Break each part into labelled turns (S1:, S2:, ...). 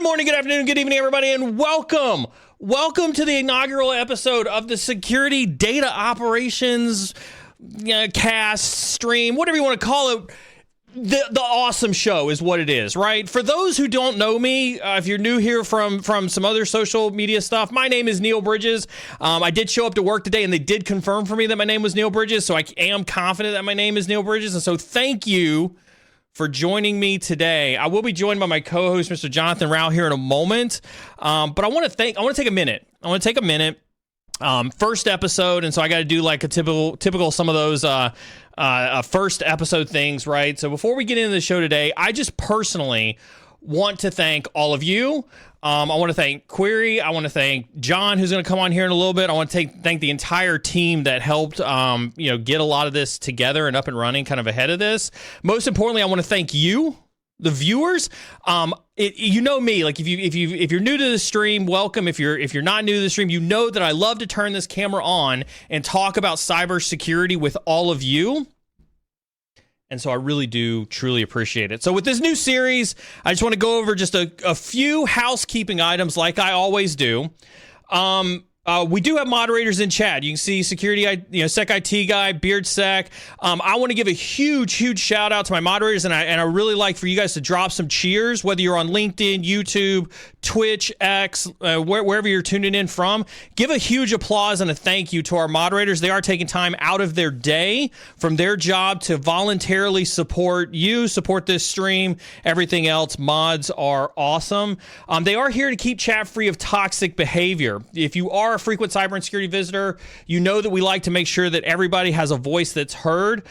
S1: morning, good afternoon, good evening, everybody, and welcome. Welcome to the inaugural episode of the Security Data Operations cast, stream, whatever you want to call it. The awesome show is what it is, right? For those who don't know me, if you're new here from some other social media stuff, my name is Neal Bridges. I did show up to work today, and they did confirm for me that my name was Neal Bridges, so I am confident that my name is Neal Bridges, and so thank you for joining me today. I will be joined by my co-host, Mr. Jonathan Rau, here in a moment. But I want to take a minute. First episode, and so I got to do like a typical some of those first episode things, right? So before we get into the show today, I just personally want to thank all of you. I want to thank Query. I want to thank John, who's going to come on here in a little bit. I want to thank the entire team that helped, get a lot of this together and up and running kind of ahead of this. Most importantly, I want to thank you, the viewers. You know me, like if you're new to the stream, welcome. If you're not new to the stream, you know that I love to turn this camera on and talk about cybersecurity with all of you. And so I really do truly appreciate it. So with this new series, I just want to go over just a few housekeeping items like I always do. We do have moderators in chat. You can see security, Sec IT guy, Beard Sec. I want to give a huge shout out to my moderators, and I really like for you guys to drop some cheers, whether you're on LinkedIn, YouTube, Twitch, X, wherever you're tuning in from. Give a huge applause and a thank you to our moderators. They are taking time out of their day from their job to voluntarily support this stream, everything else. Mods are awesome. They are here to keep chat free of toxic behavior. If you are a frequent cyber and security visitor, you know that we like to make sure that everybody has a voice that's heard.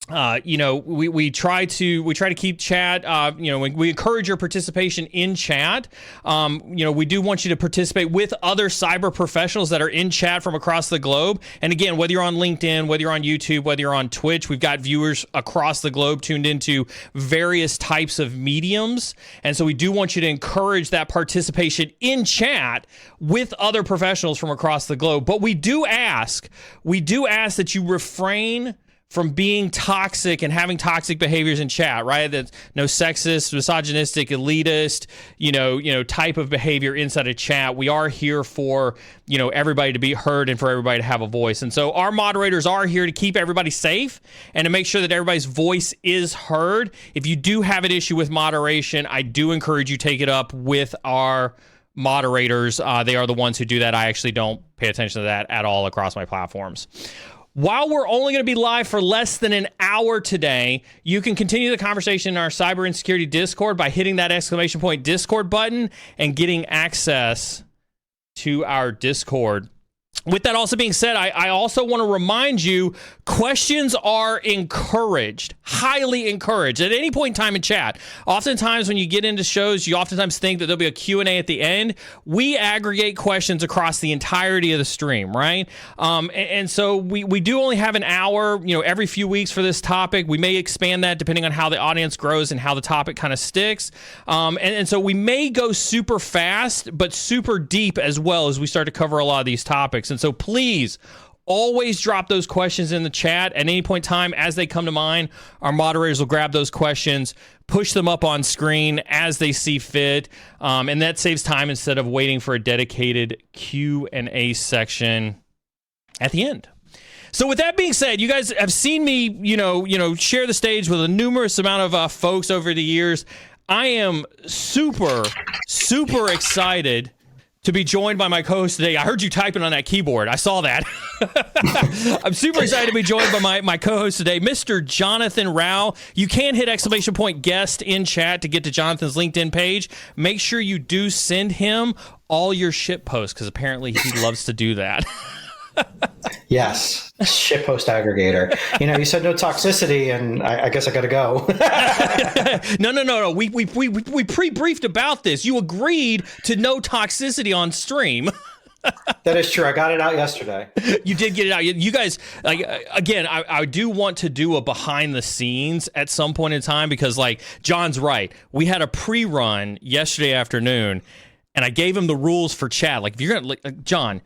S1: We try to keep chat. We encourage your participation in chat. We do want you to participate with other cyber professionals that are in chat from across the globe. And again, whether you're on LinkedIn, whether you're on YouTube, whether you're on Twitch, we've got viewers across the globe tuned into various types of mediums. And so we do want you to encourage that participation in chat with other professionals from across the globe. But we do ask that you refrain from being toxic and having toxic behaviors in chat, right? That's no sexist, misogynistic, elitist, type of behavior inside of chat. We are here for, everybody to be heard and for everybody to have a voice. And so our moderators are here to keep everybody safe and to make sure that everybody's voice is heard. If you do have an issue with moderation, I do encourage you take it up with our moderators. They are the ones who do that. I actually don't pay attention to that at all across my platforms. While we're only going to be live for less than an hour today, you can continue the conversation in our Cyber and Security Discord by hitting that ! Discord button and getting access to our Discord. With that also being said, I also want to remind you, questions are encouraged, highly encouraged at any point in time in chat. Oftentimes when you get into shows, you oftentimes think that there'll be a Q&A at the end. We aggregate questions across the entirety of the stream, right? And so we do only have an hour, every few weeks for this topic. We may expand that depending on how the audience grows and how the topic kind of sticks. And so we may go super fast, but super deep as well as we start to cover a lot of these topics. And so please always drop those questions in the chat at any point in time as they come to mind. Our moderators will grab those questions, push them up on screen as they see fit, and that saves time instead of waiting for a dedicated Q&A section at the end. So with that being said, you guys have seen me, share the stage with a numerous amount of folks over the years. I am super excited to be joined by my co-host today. I heard you typing on that keyboard. I saw that. I'm super excited to be joined by my co-host today, Mr. Jonathan Rau. You can hit ! Guest in chat to get to Jonathan's LinkedIn page. Make sure you do send him all your shit posts, because apparently he loves to do that.
S2: Yes, shitpost aggregator. You said no toxicity, and I guess I got to go.
S1: No. We pre-briefed about this. You agreed to no toxicity on stream.
S2: That is true. I got it out yesterday.
S1: You did get it out. You guys, again, I do want to do a behind the scenes at some point in time, because John's right. We had a pre-run yesterday afternoon, and I gave him the rules for chat. If you're going to, John,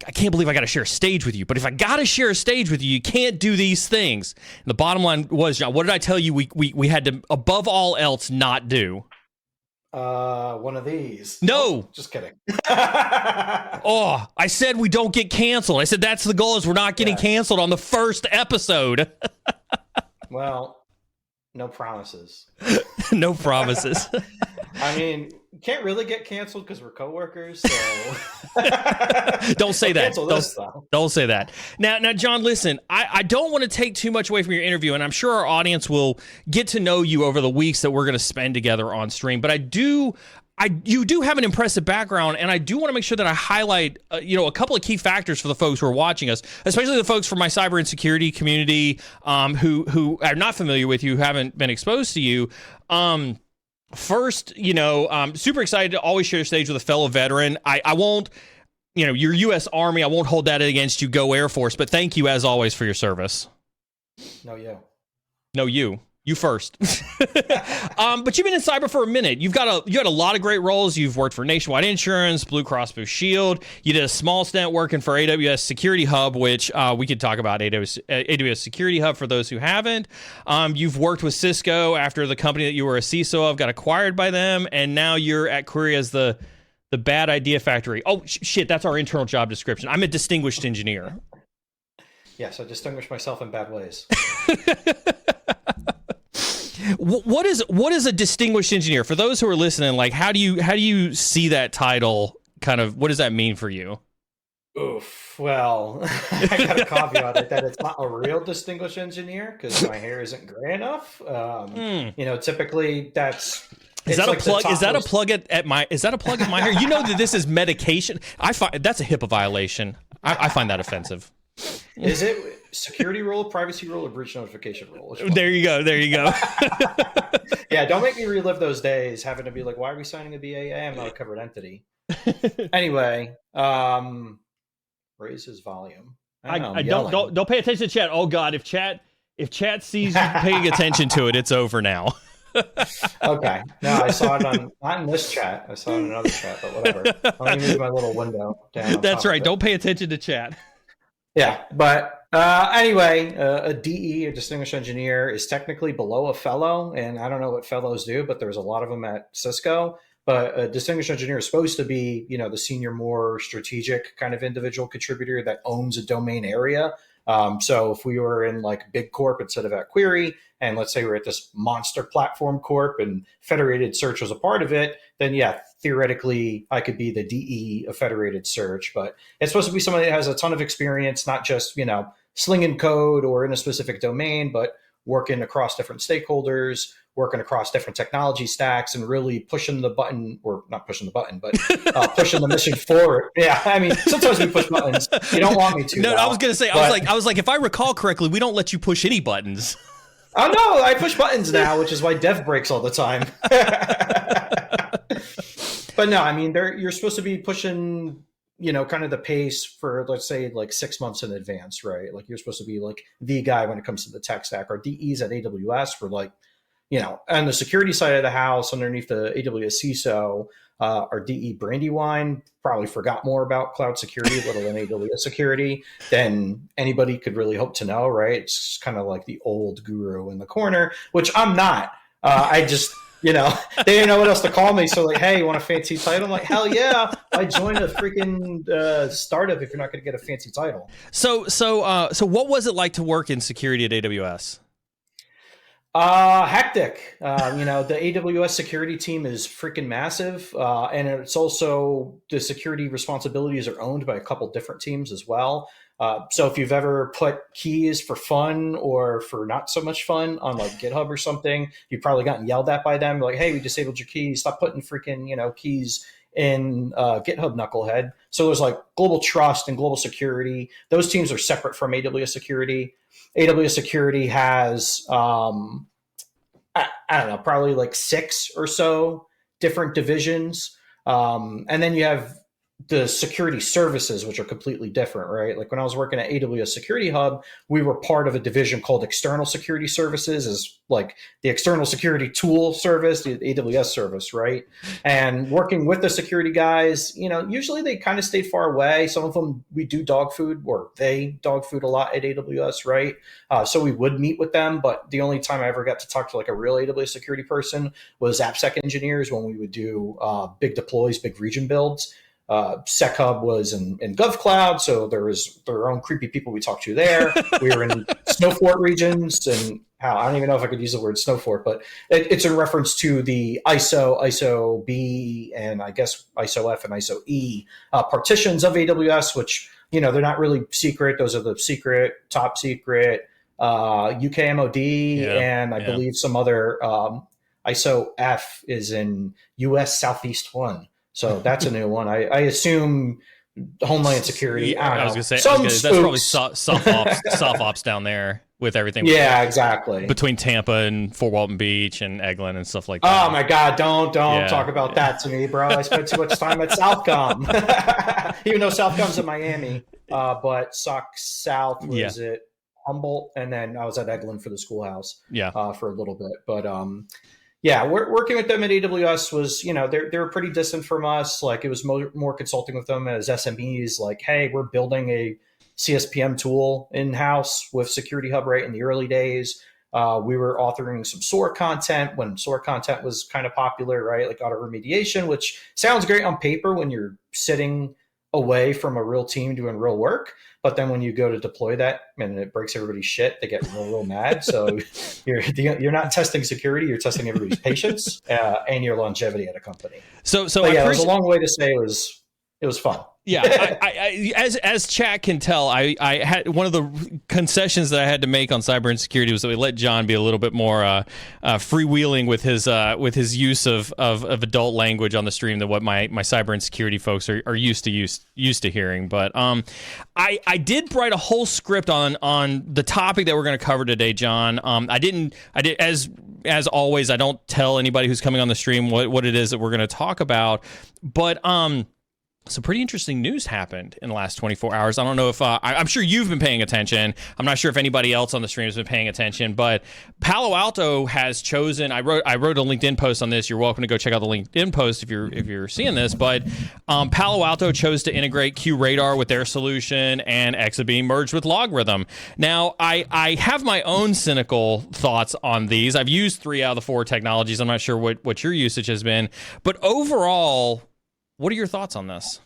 S1: I can't believe I got to share a stage with you, but if I got to share a stage with you, you can't do these things. And the bottom line was, John, what did I tell you we had to, above all else, not do?
S2: One of these.
S1: No.
S2: Oh, just kidding.
S1: Oh, I said we don't get canceled. I said that's the goal, is we're not getting canceled on the first episode.
S2: Well, no promises.
S1: No promises.
S2: I mean, you can't really get canceled because we're coworkers, so
S1: don't say that. Don't say that. Now, John, listen, I don't want to take too much away from your interview, and I'm sure our audience will get to know you over the weeks that we're going to spend together on stream. But you do have an impressive background, and I do want to make sure that I highlight, a couple of key factors for the folks who are watching us, especially the folks from my cyber and security community who are not familiar with you, who haven't been exposed to you. First, I'm super excited to always share stage with a fellow veteran. I won't, your U.S. Army, I won't hold that against you, go Air Force, but thank you as always for your service.
S2: No,
S1: you. You first. But you've been in cyber for a minute. You had a lot of great roles. You've worked for Nationwide Insurance, Blue Cross Blue Shield. You did a small stint working for AWS Security Hub, which we could talk about AWS Security Hub for those who haven't. You've worked with Cisco after the company that you were a CISO of got acquired by them, and now you're at Query as the bad idea factory. Oh, shit, that's our internal job description. I'm a distinguished engineer.
S2: Yes, I distinguish myself in bad ways.
S1: What is a distinguished engineer? For those who are listening, like how do you see that title? Kind of, what does that mean for you?
S2: Oof. Well, I got a caveat at that it's not a real distinguished engineer because my hair isn't gray enough. Typically that's.
S1: Is that a plug? Is that a plug at my? Is that a plug at my hair? You know that this is medication. I find that's a HIPAA violation. I find that offensive.
S2: Is it security rule, privacy rule, or breach notification rule?
S1: There you go.
S2: Yeah, don't make me relive those days having to be like, why are we signing a BAA? I'm not a covered entity. Anyway, raise his volume.
S1: Don't pay attention to chat. Oh God, if chat sees you paying attention to it, it's over now.
S2: Okay. No, I saw it not in this chat. I saw it in another chat, but whatever. Let me move my little window down.
S1: That's right. Don't pay attention to chat.
S2: Yeah, but anyway, a DE, a distinguished engineer, is technically below a fellow, and I don't know what fellows do, but there's a lot of them at Cisco. But a distinguished engineer is supposed to be, the senior, more strategic kind of individual contributor that owns a domain area. So if we were in like big corp instead of at Query, and let's say we're at this monster platform corp and federated search was a part of it, then yeah, theoretically I could be the DE of federated search. But it's supposed to be somebody that has a ton of experience, not just, slinging code or in a specific domain, but working across different stakeholders, working across different technology stacks, and really pushing the button, or not pushing the button, but pushing the mission forward. Yeah, I mean, sometimes we push buttons. You don't want me to.
S1: No, I was going to say, I was like, if I recall correctly, we don't let you push any buttons.
S2: Oh no, I push buttons now, which is why dev breaks all the time. But no, I mean, you're supposed to be pushing, kind of the pace for, let's say, like 6 months in advance, right? Like you're supposed to be like the guy when it comes to the tech stack. Our DEs at AWS were like, on the security side of the house, underneath the AWS CISO, our DE Brandywine probably forgot more about cloud security, let alone AWS security, than anybody could really hope to know, right? It's kind of like the old guru in the corner, which I'm not. I just, they didn't know what else to call me. So like, hey, you want a fancy title? I'm like, hell yeah. I joined a freaking startup if you're not going to get a fancy title.
S1: So what was it like to work in security at AWS?
S2: Hectic. The AWS security team is freaking massive. And it's also, the security responsibilities are owned by a couple different teams as well. So if you've ever put keys for fun or for not so much fun on like GitHub or something, you've probably gotten yelled at by them. Like, hey, we disabled your keys. Stop putting freaking, keys in GitHub, knucklehead. So there's like global trust and global security. Those teams are separate from AWS security. AWS security has, I don't know, probably like 6 or so different divisions. And then you have the security services, which are completely different, right? Like when I was working at AWS Security Hub, we were part of a division called External Security Services, is like the external security tool service, the AWS service, right? And working with the security guys, usually they kind of stayed far away. Some of them we do dog food, or they dog food a lot at AWS, right? So we would meet with them, but the only time I ever got to talk to like a real AWS security person was AppSec engineers when we would do big deploys, big region builds. SecHub was in GovCloud, so there was their own creepy people we talked to there. We were in Snowfort regions, and I don't even know if I could use the word Snowfort, but it's in reference to the ISO B, and I guess ISO F and ISO E partitions of AWS, which they're not really secret. Those are the secret, top secret, UK MOD, and I believe some other ISO F is in US Southeast 1. So that's a new one. I assume Homeland Security.
S1: I was going to say, that's probably soft ops down there with everything.
S2: Yeah, exactly.
S1: Between Tampa and Fort Walton Beach and Eglin and stuff like that.
S2: Oh my God, don't talk about that to me, bro. I spent too much time at Southcom. Even though Southcom's in Miami, but SOC South was at Humboldt, and then I was at Eglin for the schoolhouse for a little bit. But we're working with them at AWS was, they were pretty distant from us. Like it was more consulting with them as SMEs, like, hey, we're building a CSPM tool in-house with Security Hub right in the early days. We were authoring some SOAR content when SOAR content was kind of popular, right? Like auto remediation, which sounds great on paper when you're sitting away from a real team doing real work. But then when you go to deploy that and it breaks everybody's shit, they get real mad. So you're not testing security, you're testing everybody's patience and your longevity at a company.
S1: So
S2: it was a long way to say it was fun.
S1: Yeah, I as chat can tell, I had one of the concessions that I had to make on cyber insecurity was that we let John be a little bit more freewheeling with his use of adult language on the stream than what my cyber insecurity folks are used to hearing. But I did write a whole script on the topic that we're going to cover today, John. I did as always, I don't tell anybody who's coming on the stream what it is that we're going to talk about, but some pretty interesting news happened in the last 24 hours. I don't know if I'm sure you've been paying attention. I'm not sure if anybody else on the stream has been paying attention, but Palo Alto has chosen. I wrote a LinkedIn post on this. You're welcome to go check out the LinkedIn post if you're seeing this. But Palo Alto chose to integrate QRadar with their solution, and Exabeam merged with Logarithm. Now, I have my own cynical thoughts on these. I've used 3 out of the 4 technologies. I'm not sure what your usage has been, but overall, what are your thoughts on this?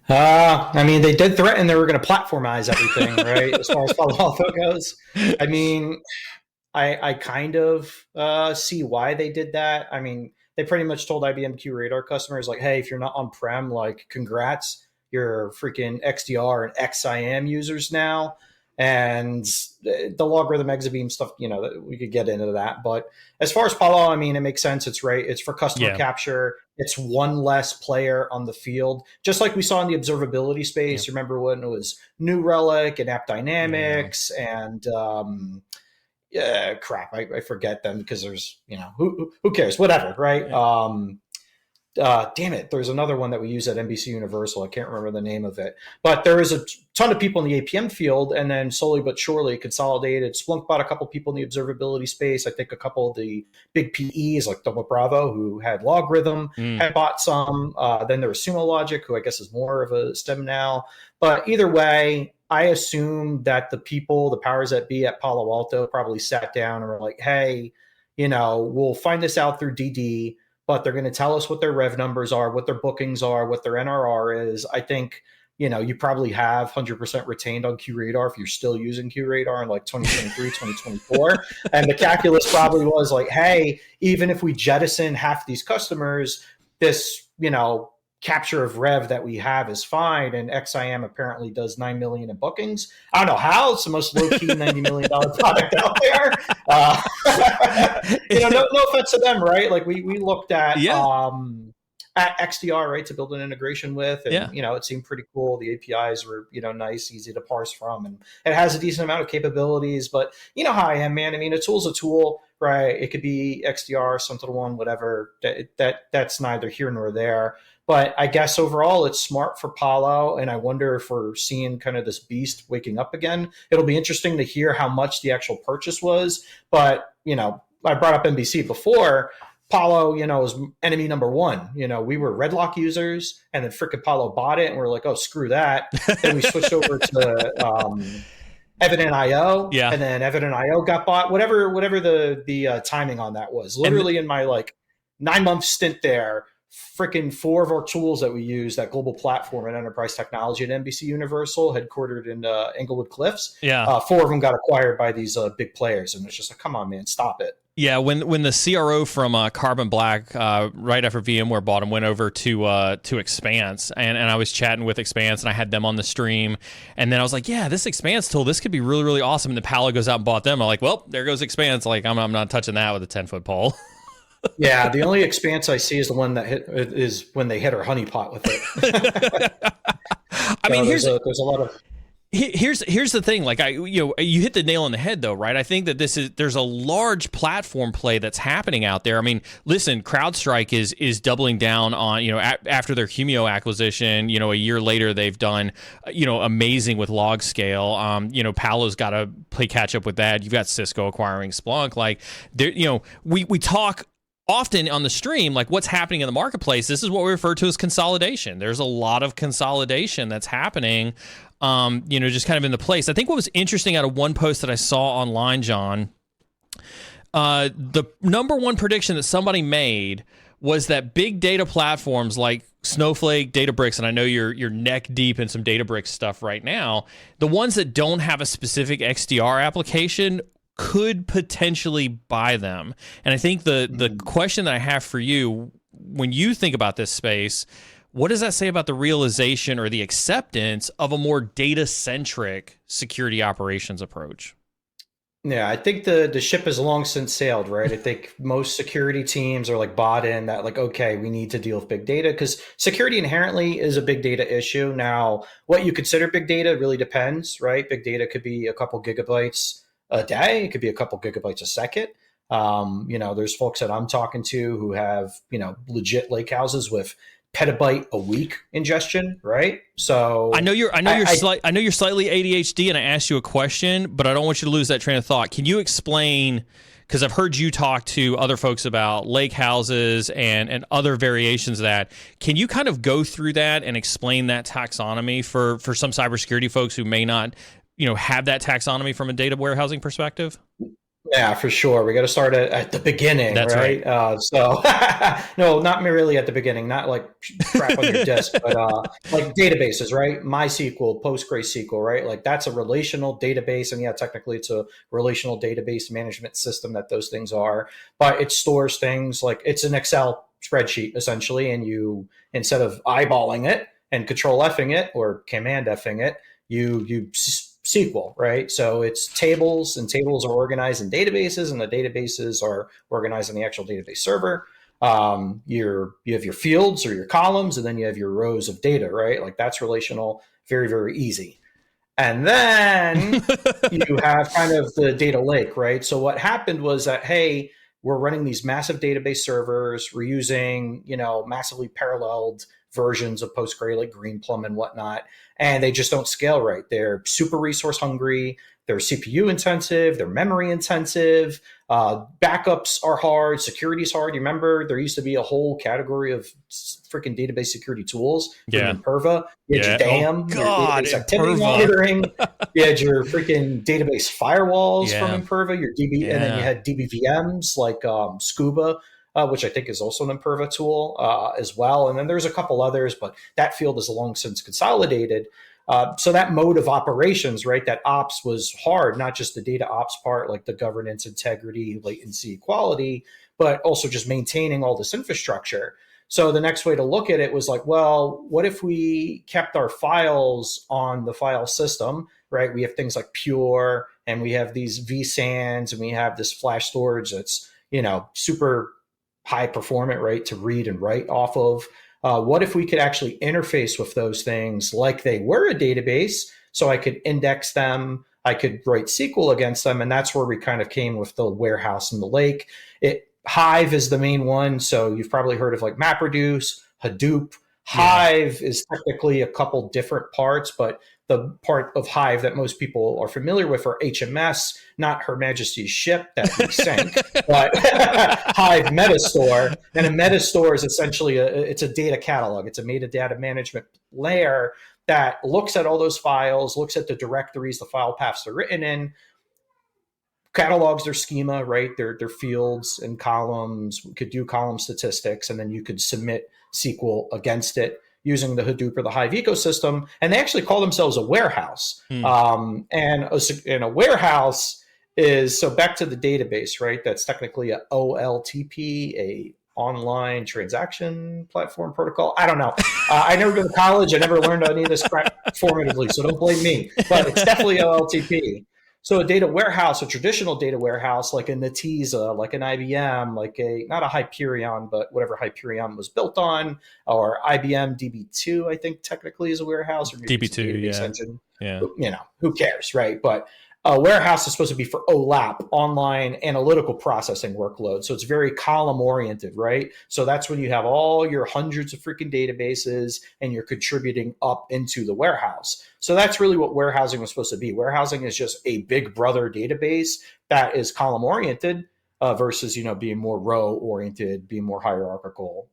S2: I mean, they did threaten they were going to platformize everything, right? As far as Palo Alto goes. I mean, I kind of see why they did that. I mean, they pretty much told IBM QRadar customers, like, hey, if you're not on-prem, like, congrats, you're freaking XDR and XIM users now. And the Logarithm Exabeam stuff, we could get into that. But as far as Palo, I mean, it makes sense. It's right. It's for customer capture. It's one less player on the field, just like we saw in the observability space. Remember when it was New Relic and App Dynamics and crap, I forget them because there's, who cares? Whatever, right? Damn it, there's another one that we use at NBC Universal. I can't remember the name of it. But there is a ton of people in the APM field, and then slowly but surely consolidated. Splunk bought a couple people in the observability space. I think a couple of the big PEs like Double Bravo, who had Logarithm, had bought some. Then there was Sumo Logic, who I guess is more of a STEM now. But either way, I assume that the people, the powers that be at Palo Alto probably sat down and were like, hey, we'll find this out through DD, but they're going to tell us what their rev numbers are, what their bookings are, what their NRR is. I think, you probably have 100% retained on QRadar if you're still using QRadar in like 2023, 2024. And the calculus probably was like, hey, even if we jettison half these customers, this, capture of rev that we have is fine. And XIM apparently does $9 million in bookings. I don't know how. It's the most low-key $90 million product out there. No offense to them, right? Like we looked at XDR, right, to build an integration with. And, it seemed pretty cool. The APIs were, nice, easy to parse from. And it has a decent amount of capabilities. But you know how I am, man. I mean, a tool's a tool, right? It could be XDR, SentinelOne, whatever. That's neither here nor there. But I guess overall, it's smart for Palo, and I wonder if we're seeing kind of this beast waking up again. It'll be interesting to hear how much the actual purchase was. But, I brought up NBC before. Palo, is enemy number one. We were Redlock users, and then frickin' Palo bought it, and we're like, oh, screw that. Then we switched over to Evident.io,
S1: Yeah.
S2: and then Evident.io got bought. Whatever the timing on that was. Literally in my 9-month stint there, freaking 4 of our tools that we use, that global platform and enterprise technology at NBC Universal, headquartered in Englewood Cliffs.
S1: Yeah.
S2: 4 of them got acquired by these big players, and it's just like, come on, man, stop it.
S1: Yeah, when the CRO from Carbon Black, right after VMware bought him, went over to Expanse, and I was chatting with Expanse, and I had them on the stream, and then I was like, yeah, this Expanse tool, this could be really, really awesome. And the Palo goes out and bought them. I'm like, well, there goes Expanse. Like, I'm not touching that with a 10-foot pole.
S2: Yeah, the only Expanse I see is the one that is when they hit our honeypot with it.
S1: I mean,
S2: there's a lot of.
S1: Here's the thing, you hit the nail on the head though, right? I think that there's a large platform play that's happening out there. I mean, listen, CrowdStrike is doubling down on, after their Humio acquisition, a year later they've done, amazing with LogScale. Palo's got to play catch up with that. You've got Cisco acquiring Splunk. We talk often on the stream, what's happening in the marketplace. This is what we refer to as consolidation. There's a lot of consolidation that's happening, just kind of in the place. I think what was interesting out of one post that I saw online, John, the number one prediction that somebody made was that big data platforms like Snowflake, Databricks, and I know you're neck deep in some Databricks stuff right now, the ones that don't have a specific XDR application could potentially buy them. And I think the question that I have for you, when you think about this space, what does that say about the realization or the acceptance of a more data-centric security operations approach?
S2: Yeah, I think the ship has long since sailed, right? I think most security teams are bought in that okay, we need to deal with big data, because security inherently is a big data issue. Now, what you consider big data really depends, right? Big data could be a couple gigabytes a day. It could be a couple gigabytes a second. There's folks that I'm talking to who have, legit lake houses with petabyte a week ingestion, right? So
S1: I know you're slightly ADHD, and I asked you a question, but I don't want you to lose that train of thought. Can you explain, because I've heard you talk to other folks about lake houses and other variations of that. Can you kind of go through that and explain that taxonomy for some cybersecurity folks who may not have that taxonomy from a data warehousing perspective?
S2: Yeah, for sure. We got to start at the beginning. That's right. No, not really at the beginning, not crap on your disk, but databases, right? MySQL, PostgreSQL, right? That's a relational database. And yeah, technically it's a relational database management system that those things are, but it stores things it's an Excel spreadsheet essentially. And you, instead of eyeballing it and control Fing it or command Fing it, you SQL, right? So it's tables, and tables are organized in databases, and the databases are organized in the actual database server. You have your fields or your columns, and then you have your rows of data, right? That's relational, very, very easy. And then you have kind of the data lake, right? So what happened was that, hey, we're running these massive database servers. We're using, massively paralleled versions of Postgre like Greenplum and whatnot, and they just don't scale right. They're super resource hungry. They're CPU intensive. They're memory intensive. Backups are hard. Security is hard. You remember there used to be a whole category of freaking database security tools.
S1: Yeah.
S2: Imperva. You had your DAM, your database activity monitoring. You had your freaking database firewalls from Imperva, your DB, and then you had DBVMs like Scuba, which I think is also an Imperva tool as well. And then there's a couple others, but that field is long since consolidated. So that mode of operations, right, that ops was hard, not just the data ops part, like the governance, integrity, latency, quality, but also just maintaining all this infrastructure. So the next way to look at it was well, what if we kept our files on the file system, right? We have things like Pure, and we have these vSANs, and we have this flash storage that's, super high performant, right, to read and write off of. What if we could actually interface with those things like they were a database, so I could index them, I could write SQL against them. And that's where we kind of came with the warehouse and the lake. Hive is the main one. So you've probably heard of like MapReduce, Hadoop. Hive is technically a couple different parts, but the part of Hive that most people are familiar with are HMS, not Her Majesty's ship that we sank, but Hive Metastore. And a Metastore is essentially it's a data catalog. It's a metadata management layer that looks at all those files, looks at the directories, the file paths they're written in, catalogs their schema, right? Their fields and columns. We could do column statistics, and then you could submit SQL against it using the Hadoop or the Hive ecosystem. And they actually call themselves a warehouse. And a warehouse is, so back to the database, right? That's technically a OLTP, a online transaction platform protocol. I don't know. I never been to college. I never learned any of this crap formatively, so don't blame me. But it's definitely OLTP. So a data warehouse, a traditional data warehouse, like a Netezza, like an IBM, like not a Hyperion, but whatever Hyperion was built on, or IBM DB2, I think technically is a warehouse, or maybe
S1: DB2,
S2: engine.
S1: Yeah.
S2: Who cares, right? But a warehouse is supposed to be for OLAP, online analytical processing workload. So it's very column oriented, right? So that's when you have all your hundreds of freaking databases and you're contributing up into the warehouse. So that's really what warehousing was supposed to be. Warehousing is just a big brother database that is column oriented versus, being more row oriented, being more hierarchical,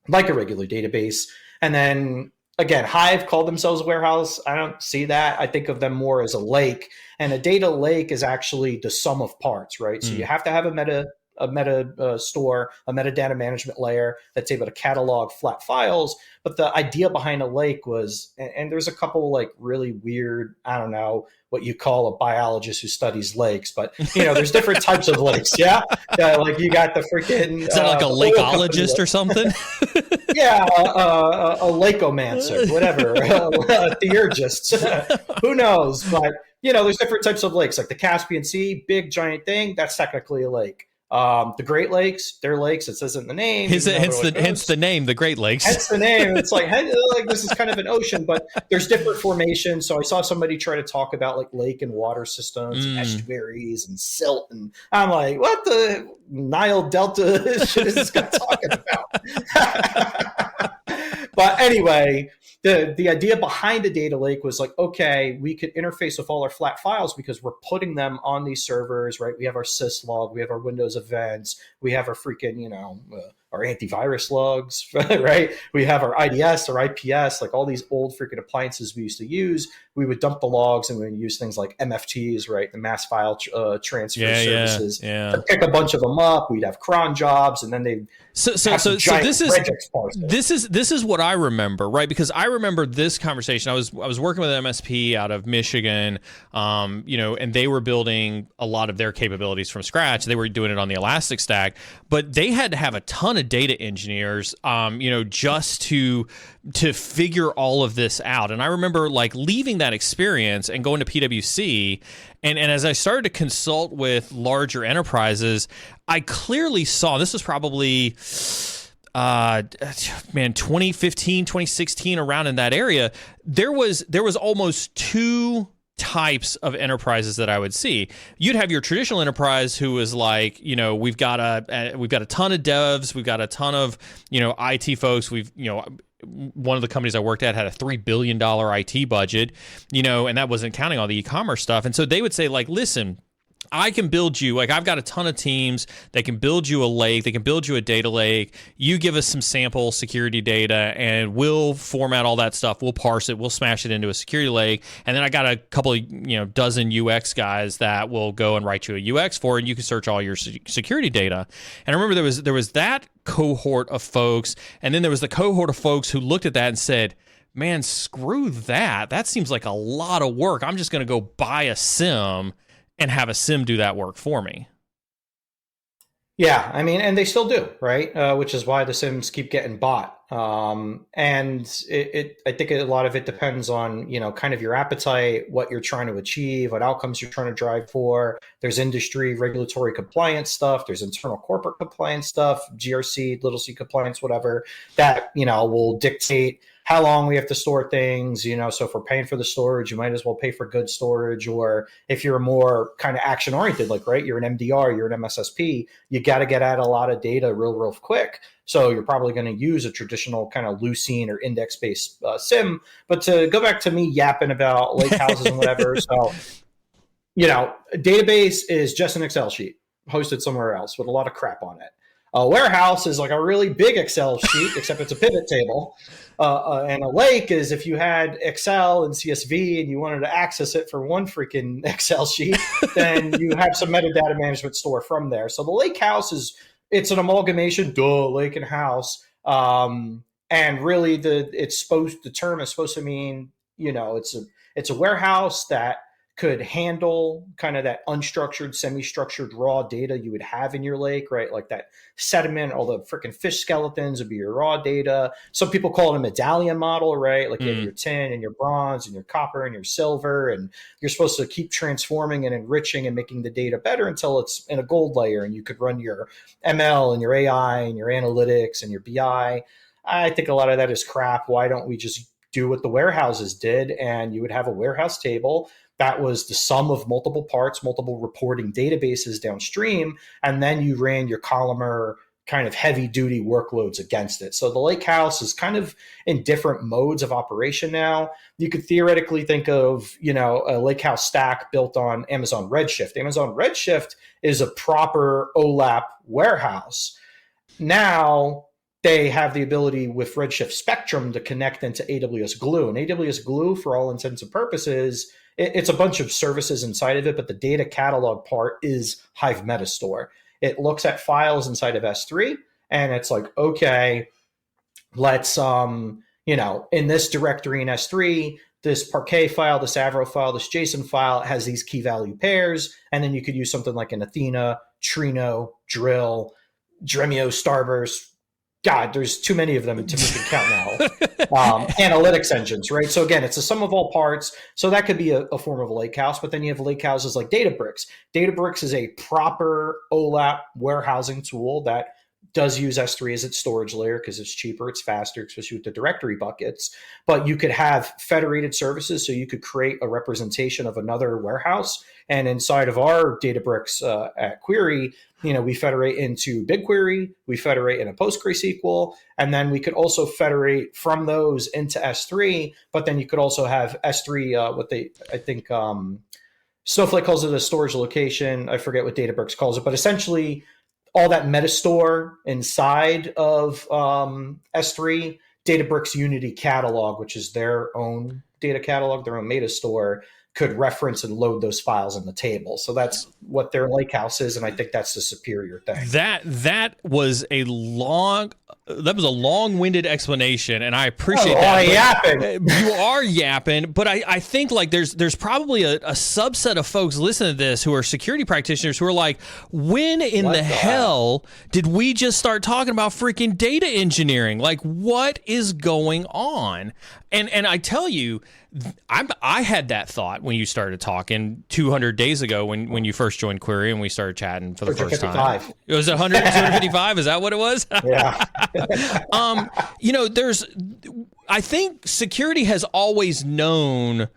S2: like a regular database. And then again, Hive called themselves a warehouse. I don't see that. I think of them more as a lake. And a data lake is actually the sum of parts, right? So you have to have a meta store, a metadata management layer that's able to catalog flat files. But the idea behind a lake was, and there's a couple like really weird, I don't know what you call a biologist who studies lakes, but there's different types of lakes. Yeah. Like you got the freaking,
S1: is that like a lakeologist or something?
S2: Yeah. A lakeomancer, whatever, a theurgist, who knows? But, there's different types of lakes, like the Caspian Sea, big giant thing. That's technically a lake. The Great Lakes, they're lakes. It says in the name.
S1: Hence the name, the Great Lakes.
S2: Hence the name. It's like this is kind of an ocean, but there's different formations. So I saw somebody try to talk about like lake and water systems, and estuaries and silt, and I'm like, what the Nile Delta shit is this guy talking about? But anyway, the idea behind the data lake was like, okay, we could interface with all our flat files because we're putting them on these servers, right? We have our syslog, we have our Windows events, we have our freaking, our antivirus logs, right? We have our IDS, our IPS, like all these old freaking appliances we used to use. We would dump the logs and we would use things like MFTs, right? The mass file transfer services. To pick a bunch of them up. We'd have cron jobs, and then they. So
S1: this is what I remember, right? Because I remember this conversation. I was working with an MSP out of Michigan, and they were building a lot of their capabilities from scratch. They were doing it on the Elastic Stack, but they had to have a ton of data engineers, just to figure all of this out. And I remember like leaving that experience and going to PwC, and as I started to consult with larger enterprises, I clearly saw, this was probably 2015, 2016, around in that area, there was almost two types of enterprises that I would see. You'd have your traditional enterprise who was like, we've got a ton of devs, we've got a ton of, IT folks, one of the companies I worked at had a $3 billion IT budget, and that wasn't counting all the e-commerce stuff. And so they would say like, listen, I can build you, like I've got a ton of teams that can build you a lake, they can build you a data lake. You give us some sample security data and we'll format all that stuff. We'll parse it, we'll smash it into a security lake. And then I got a couple of, dozen UX guys that will go and write you a UX for it, and you can search all your security data. And I remember there was that cohort of folks, and then there was the cohort of folks who looked at that and said, man, screw that. That seems like a lot of work. I'm just going to go buy a SIM and have a SIM do that work for me.
S2: Yeah, I mean, and they still do, right? Which is why the SIMs keep getting bought. And I think a lot of it depends on, kind of your appetite, what you're trying to achieve, what outcomes you're trying to drive for. There's industry regulatory compliance stuff. There's internal corporate compliance stuff, GRC, little c compliance, whatever, that, will dictate how long we have to store things, so if we're paying for the storage, you might as well pay for good storage. Or if you're more kind of action oriented, like, right, you're an MDR, you're an MSSP, you got to get at a lot of data real quick. So you're probably going to use a traditional kind of Lucene or index-based SIM. But to go back to me yapping about lake houses and whatever, so, a database is just an Excel sheet hosted somewhere else with a lot of crap on it. A warehouse is like a really big Excel sheet, except it's a pivot table. And a lake is if you had Excel and CSV and you wanted to access it for one freaking Excel sheet, then you have some metadata management store from there. So the lake house it's an amalgamation, lake and house. And really the term is supposed to mean, it's a warehouse that could handle kind of that unstructured, semi-structured raw data you would have in your lake, right? Like that sediment, all the freaking fish skeletons would be your raw data. Some people call it a medallion model, right? Like you have your tin and your bronze and your copper and your silver, and you're supposed to keep transforming and enriching and making the data better until it's in a gold layer, and you could run your ML and your AI and your analytics and your BI. I think a lot of that is crap. Why don't we just do what the warehouses did? And you would have a warehouse table that was the sum of multiple parts, multiple reporting databases downstream, and then you ran your columnar kind of heavy duty workloads against it. So the lake house is kind of in different modes of operation now. You could theoretically think of, a lake house stack built on Amazon Redshift. Amazon Redshift is a proper OLAP warehouse. Now they have the ability with Redshift Spectrum to connect into AWS Glue. And AWS Glue, for all intents and purposes, it's a bunch of services inside of it, but the data catalog part is Hive Metastore. It looks at files inside of S3, and it's like, okay, let's, in this directory in S3, this Parquet file, this Avro file, this JSON file has these key value pairs, and then you could use something like an Athena, Trino, Drill, Dremio, Starburst. God, there's too many of them to even count now. Analytics engines, right? So again, it's a sum of all parts. So that could be a form of a lake house, but then you have lake houses like Databricks. Databricks is a proper OLAP warehousing tool that does use S3 as its storage layer because it's cheaper, it's faster, especially with the directory buckets. But you could have federated services, so you could create a representation of another warehouse. And inside of our Databricks at Query, we federate into BigQuery, we federate in a PostgreSQL, and then we could also federate from those into S3. But then you could also have S3, Snowflake calls it a storage location. I forget what Databricks calls it, but essentially all that metastore inside of S3, Databricks Unity Catalog, which is their own data catalog, their own metastore, could reference and load those files in the table. So that's what their lakehouse is, and I think that's the superior thing.
S1: That was a long-winded explanation, and I appreciate that.
S2: Yapping.
S1: You are yapping, but I think like there's probably a subset of folks listening to this who are security practitioners who are like, when in the hell did we just start talking about freaking data engineering? Like, what is going on? And I tell you, I had that thought when you started talking 200 days ago when you first joined Query and we started chatting for the first time. It was 255. Is that what it was?
S2: Yeah.
S1: I think security has always known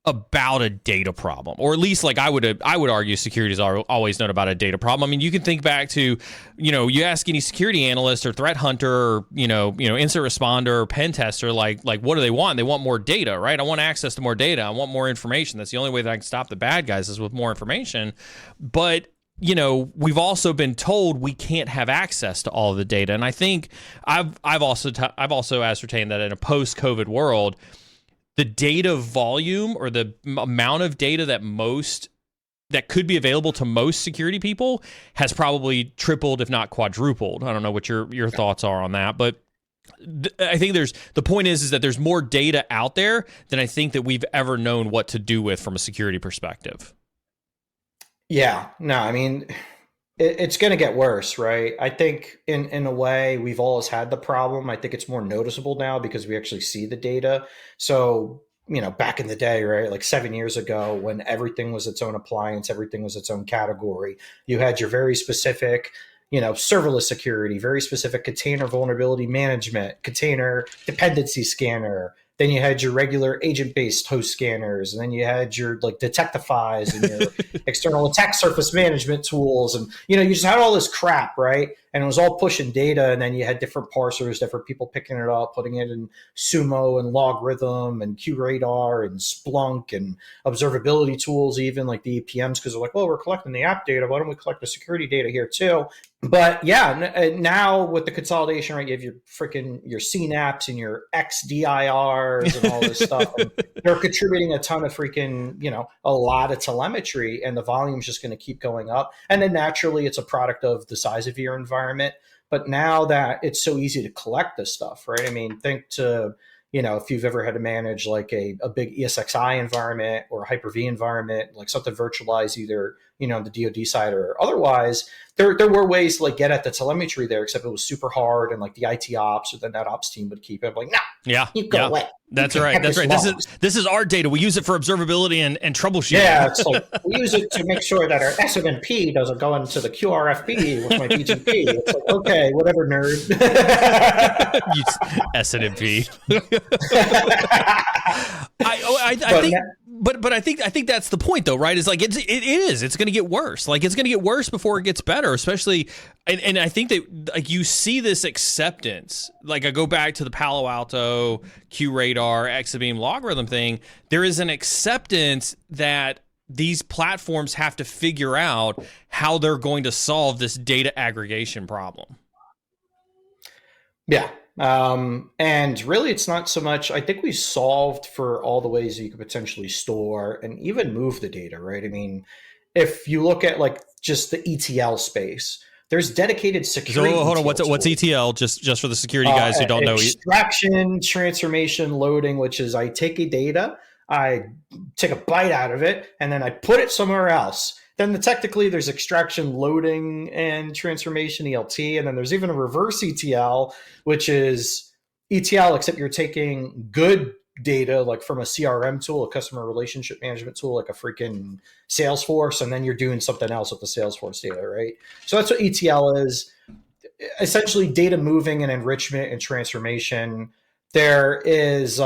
S1: about a data problem, or at least like I would argue security has always known about a data problem. I mean, you can think back to, you ask any security analyst or threat hunter or, incident responder or pen tester, like what do they want? They want more data, right? I want access to more data. I want more information. That's the only way that I can stop the bad guys is with more information. But we've also been told we can't have access to all of the data. And I think I've also ascertained that in a post-COVID world, the data volume or the amount of data that could be available to most security people has probably tripled, if not quadrupled. I don't know what your thoughts are on that, but I think the point is that there's more data out there than I think that we've ever known what to do with from a security perspective.
S2: Yeah, no, I mean, it's going to get worse, right? I think in a way we've always had the problem. I think it's more noticeable now because we actually see the data. So, back in the day, right, like 7 years ago when everything was its own appliance, everything was its own category, you had your very specific, serverless security, very specific container vulnerability management, container dependency scanner. Then you had your regular agent-based host scanners, and then you had your like Detectifys and your external attack surface management tools, and you just had all this crap, right? And it was all pushing data, and then you had different parsers, different people picking it up, putting it in Sumo and Logarithm and QRadar and Splunk and observability tools, even like the APMs, because they're like, well, we're collecting the app data. Why don't we collect the security data here too? But yeah, now with the consolidation, right, you have your CNAPs and your XDIRs and all this stuff. And they're contributing a ton of a lot of telemetry, and the volume's just going to keep going up. And then naturally, it's a product of the size of your environment. But now that it's so easy to collect this stuff, right? I mean, think to, if you've ever had to manage like a big ESXi environment or a Hyper-V environment, like something virtualized either, the DoD side or otherwise, there were ways to like get at the telemetry there, except it was super hard, and like the IT ops or the NetOps team would keep it like, no, you go away.
S1: That's right. That's right. This is our data. We use it for observability and troubleshooting.
S2: Yeah, it's like we use it to make sure that our SNMP doesn't go into the QRFP with my BGP. It's like, okay, whatever, nerd.
S1: SNMP. I think that's the point, though, right? Is like it's going to get worse. Like it's going to get worse before it gets better, especially. And I think that like you see this acceptance. Like I go back to the Palo Alto, QRadar, Exabeam logarithm thing. There is an acceptance that these platforms have to figure out how they're going to solve this data aggregation problem.
S2: Yeah. And really, it's not so much, I think we solved for all the ways that you could potentially store and even move the data, right? I mean, if you look at like just the ETL space, there's dedicated security.
S1: So hold on, what's ETL? Just for the security guys who don't know.
S2: Extraction, transformation, loading, which is I take a data, I take a bite out of it, and then I put it somewhere else. Then technically there's extraction, loading, and transformation, ELT. And then there's even a reverse ETL, which is ETL, except you're taking good data like from a CRM tool, a customer relationship management tool, like a freaking Salesforce, and then you're doing something else with the Salesforce data, right? So that's what ETL is. Essentially data moving and enrichment and transformation. There is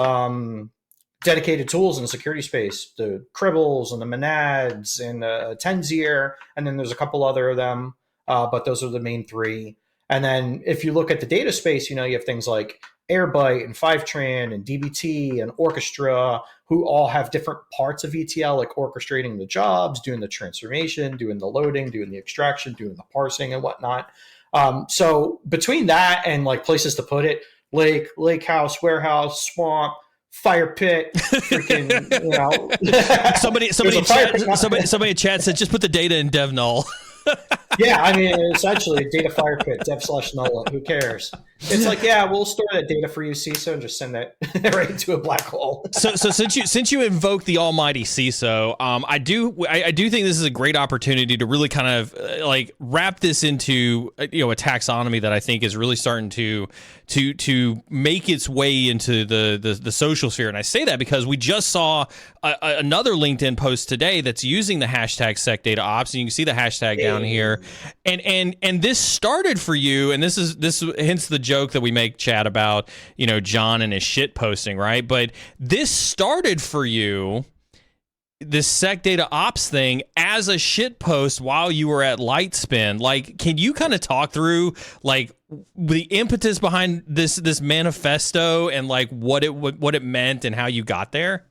S2: dedicated tools in the security space, the Cribbles and the Monads and the Tenzier, and then there's a couple other of them, but those are the main three. And then if you look at the data space, you have things like Airbyte and Fivetran and DBT and Orchestra, who all have different parts of ETL, like orchestrating the jobs, doing the transformation, doing the loading, doing the extraction, doing the parsing and whatnot. So between that and like places to put it, lake house, warehouse, swamp, fire pit, freaking,
S1: somebody in chat said just put the data in dev null.
S2: Yeah, I mean, essentially data fire pit, dev/null, who cares? It's like, yeah, we'll store that data for you, CISO, and just send that right into a black hole.
S1: So since you invoke the almighty CISO, I do think this is a great opportunity to really kind of like wrap this into a taxonomy that I think is really starting to make its way into the social sphere. And I say that because we just saw another LinkedIn post today that's using the hashtag SecDataOps, and you can see the hashtag down here. And this started for you, and this hence the joke that we make, Chad, about John and his shit posting, right? But this started for you, this SecDataOps thing, as a shit post while you were at Lightspin. Like, can you kind of talk through like the impetus behind this manifesto and like what it meant and how you got there?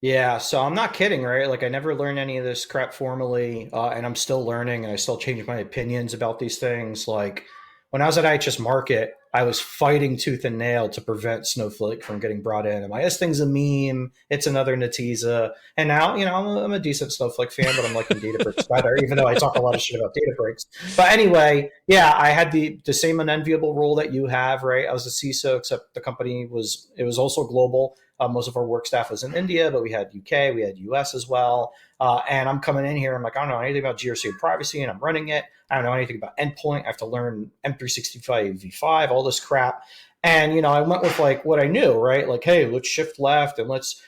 S2: Yeah, so I'm not kidding, right? Like I never learned any of this crap formally, and I'm still learning, and I still change my opinions about these things. Like when I was at IHS Market, I was fighting tooth and nail to prevent Snowflake from getting brought in. And this thing's a meme. It's another Netezza. And now, I'm a decent Snowflake fan, but I'm liking Databricks better, even though I talk a lot of shit about Databricks. But anyway, yeah, I had the same unenviable role that you have, right? I was a CISO, except the company was also global. Most of our work staff was in India, but we had UK, we had US as well. And I'm coming in here, I'm like, I don't know anything about GRC and privacy, and I'm running it. I don't know anything about endpoint. I have to learn M365 V5, all this crap. And, I went with like what I knew, right? Like, hey, let's shift left and let's,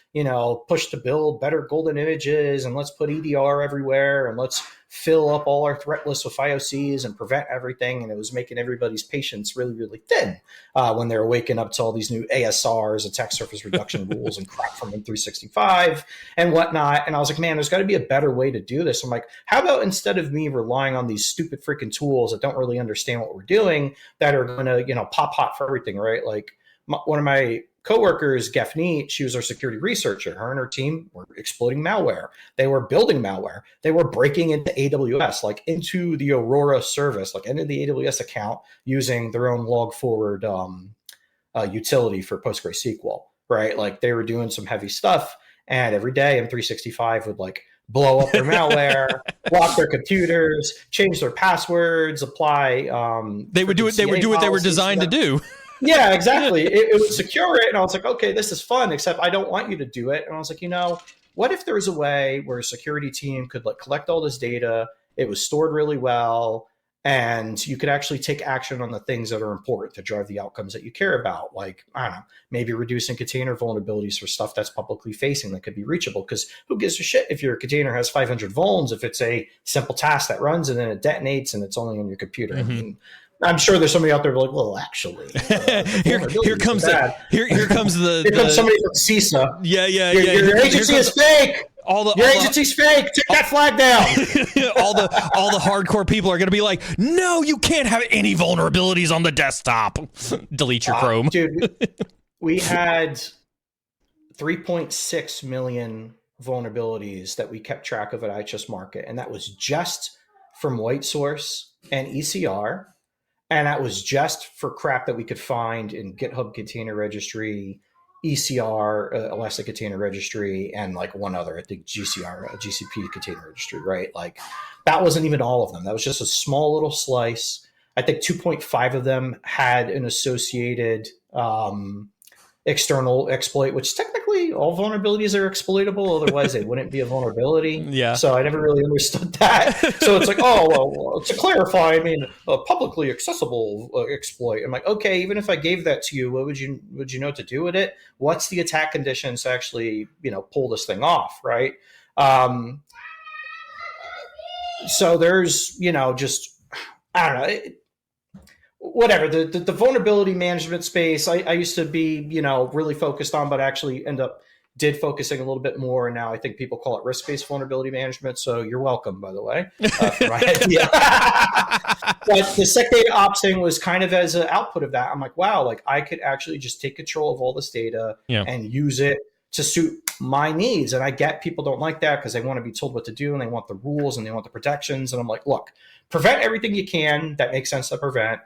S2: push to build better golden images, and let's put EDR everywhere, and let's fill up all our threat lists with IOCs and prevent everything. And it was making everybody's patience really, really thin when they were waking up to all these new ASRs, attack surface reduction rules, and crap from M365 and whatnot. And I was like, man, there's got to be a better way to do this. I'm like, how about instead of me relying on these stupid freaking tools that don't really understand what we're doing, that are going to, pop hot for everything, right? Like one of my coworkers, Gefnit, she was our security researcher. Her and her team were exploiting malware. They were building malware. They were breaking into AWS, like into the Aurora service, like into the AWS account using their own log forward utility for PostgreSQL, right? Like they were doing some heavy stuff. And every day M365 would like blow up their malware, block their computers, change their passwords, apply.
S1: They would do it. They would do what they were designed to do.
S2: Yeah, exactly. It would secure it. And I was like, okay, this is fun, except I don't want you to do it. And I was like, what if there was a way where a security team could like collect all this data? It was stored really well, and you could actually take action on the things that are important to drive the outcomes that you care about. Like, I don't know, maybe reducing container vulnerabilities for stuff that's publicly facing that could be reachable. Because who gives a shit if your container has 500 vulns, if it's a simple task that runs and then it detonates and it's only on your computer?
S1: Mm-hmm.
S2: I mean, I'm sure there's somebody out there like, well, actually,
S1: here comes somebody from
S2: CISO.
S1: Yeah.
S2: Your agency is fake. Your agency's fake. Take that flag down.
S1: all the hardcore people are going to be like, no, you can't have any vulnerabilities on the desktop. Delete your Chrome.
S2: Dude, we had 3.6 million vulnerabilities that we kept track of at IHS Market, and that was just from white source and ECR. And that was just for crap that we could find in GitHub Container Registry, ECR, Elastic Container Registry, and like one other, I think GCP Container Registry, right? Like that wasn't even all of them. That was just a small little slice. I think 2.5 of them had an associated external exploit, which technically all vulnerabilities are exploitable. Otherwise, they wouldn't be a vulnerability.
S1: Yeah.
S2: So I never really understood that. So it's like, well, to clarify, I mean, a publicly accessible exploit. I'm like, okay, even if I gave that to you, what would you know what to do with it? What's the attack conditions to actually, pull this thing off, right? So there's, just, I don't know. Whatever, the vulnerability management space, I used to be, really focused on, but actually did focusing a little bit more. And now I think people call it risk-based vulnerability management. So you're welcome, by the way, for my idea. But the SecDataOps thing was kind of as an output of that. I'm like, wow, like I could actually just take control of all this data and use it to suit my needs. And I get people don't like that because they want to be told what to do and they want the rules and they want the protections. And I'm like, look, prevent everything you can that makes sense to prevent.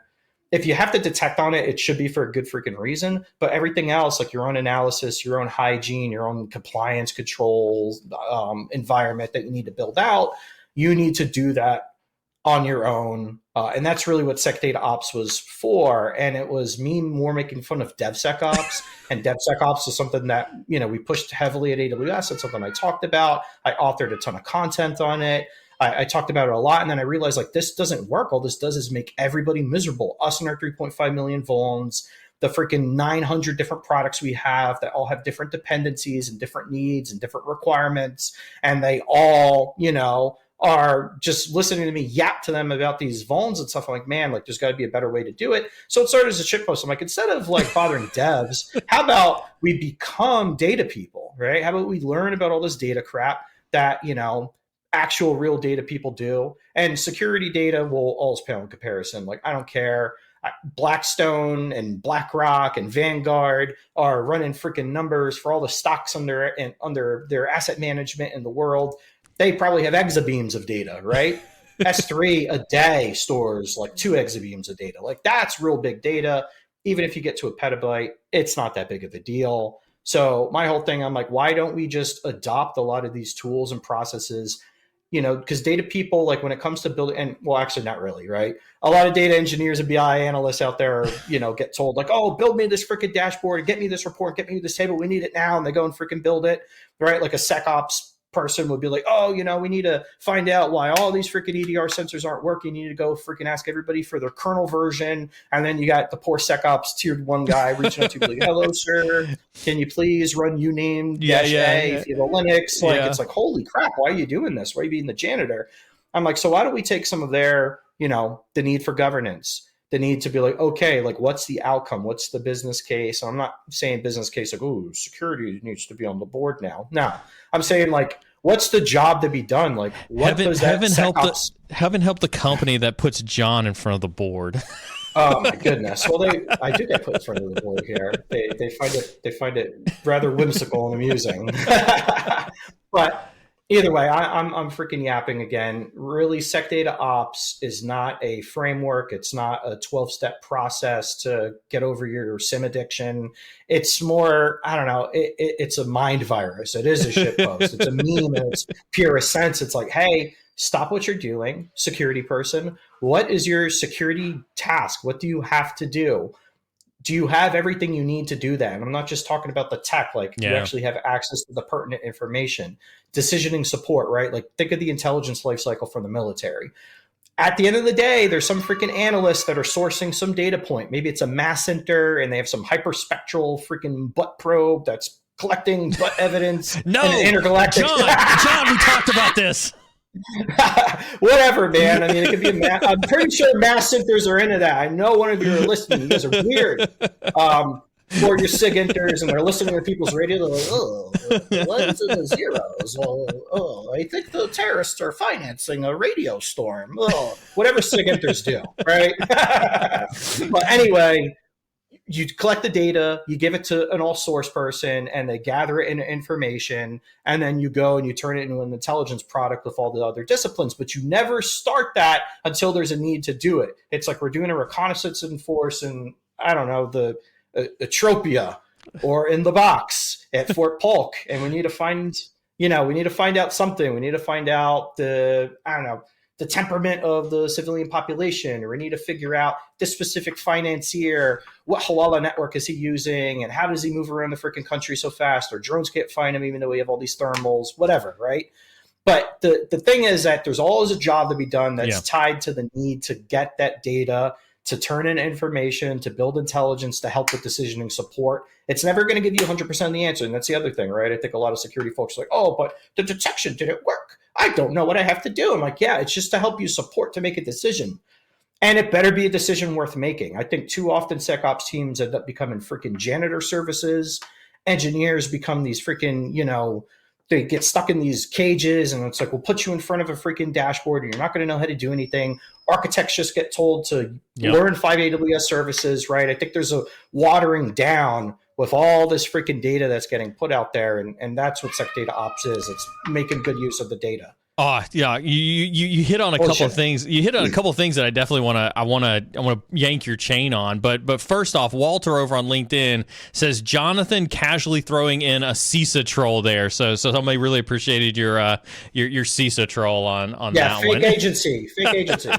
S2: If you have to detect on it, it should be for a good freaking reason. But everything else, like your own analysis, your own hygiene, your own compliance controls, environment that you need to build out, you need to do that on your own. And that's really what SecDataOps was for. And it was me more making fun of DevSecOps. And DevSecOps is something that, we pushed heavily at AWS. It's something I talked about. I authored a ton of content on it. I talked about it a lot, and then I realized like this doesn't work. All this does is make everybody miserable. Us and our 3.5 million vulns, the freaking 900 different products we have that all have different dependencies and different needs and different requirements, and they all, are just listening to me yap to them about these vulns and stuff. I'm like, man, like there's got to be a better way to do it. So it started as a shitpost. I'm like, instead of like bothering devs, how about we become data people, right? How about we learn about all this data crap that, actual real data people do, and security data will always pale in comparison. Like, I don't care. Blackstone and BlackRock and Vanguard are running freaking numbers for all the stocks under their asset management in the world. They probably have exabeams of data, right? S3 a day stores like 2 exabeams of data. Like that's real big data. Even if you get to a petabyte, it's not that big of a deal. So my whole thing, I'm like, why don't we just adopt a lot of these tools and processes? Because data people, like when it comes to building, and well, actually not really, right? A lot of data engineers and BI analysts out there, get told like, oh, build me this freaking dashboard and get me this report, get me this table. We need it now. And they go and freaking build it, right? Like a SecOps person would be like, oh, we need to find out why all these freaking EDR sensors aren't working. You need to go freaking ask everybody for their kernel version. And then you got the poor SecOps tier 1 guy reaching out to you like, hello, sir, can you please run uname -a if you have a Linux? Like, it's like, holy crap, why are you doing this? Why are you being the janitor? I'm like, so why don't we take some of their, the need for governance, the need to be like, okay, like what's the outcome? What's the business case? I'm not saying business case like, oh, security needs to be on the board now. No, I'm saying like, what's the job to be done? Like, what does that
S1: heaven help the company that puts John in front of the board.
S2: Oh my goodness! Well, I do get put in front of the board here. They find it rather whimsical and amusing. But either way, I'm freaking yapping again. Really, SecDataOps is not a framework. It's not a 12-step process to get over your SIM addiction. It's more, I don't know. It's a mind virus. It is a shitpost. It's a meme in its purest sense. It's like, hey, stop what you're doing, security person. What is your security task? What do you have to do? Do you have everything you need to do that? And I'm not just talking about the tech, like you actually have access to the pertinent information, decisioning support, right? Like think of the intelligence lifecycle from the military. At the end of the day, there's some freaking analysts that are sourcing some data point. Maybe it's a mass center and they have some hyperspectral freaking butt probe that's collecting butt evidence.
S1: No,
S2: intergalactic.
S1: John, we talked about this.
S2: Whatever, man. I mean, it could be I'm pretty sure mass centers are into that. I know one of you are listening. You guys are weird. Or your SIG enters and they're listening to people's radio. They're like, oh, ones and the zeros. Oh, I think the terrorists are financing a radio storm. Oh, whatever SIG enters do, right? But anyway, you collect the data, you give it to an all source person, and they gather it into information, and then you go and you turn it into an intelligence product with all the other disciplines. But you never start that until there's a need to do it. It's like we're doing a reconnaissance in force, and I don't know, the Atropia or in the box at Fort Polk, and we need to find out something. We need to find out the temperament of the civilian population, or we need to figure out this specific financier, what Halala network is he using, and how does he move around the freaking country so fast, or drones can't find him even though we have all these thermals, whatever, right? But the thing is that there's always a job to be done that's tied to the need to get that data, to turn in information, to build intelligence, to help with decisioning support. It's never going to give you 100% of the answer. And that's the other thing, right? I think a lot of security folks are like, oh, but the detection didn't work. I don't know what I have to do. I'm like, yeah, it's just to help you support to make a decision. And it better be a decision worth making. I think too often SecOps teams end up becoming freaking janitor services. Engineers become these freaking, they get stuck in these cages, and it's like, we'll put you in front of a freaking dashboard and you're not going to know how to do anything. Architects just get told to learn 5 AWS services, right? I think there's a watering down with all this freaking data that's getting put out there. And that's what SecDataOps is. It's making good use of the data.
S1: Oh yeah, you hit on a couple of things. You hit on a couple of things that I definitely want to yank your chain on. But first off, Walter over on LinkedIn says Jonathan casually throwing in a CISO troll there. So somebody really appreciated your CISO troll on that one.
S2: Fake agency.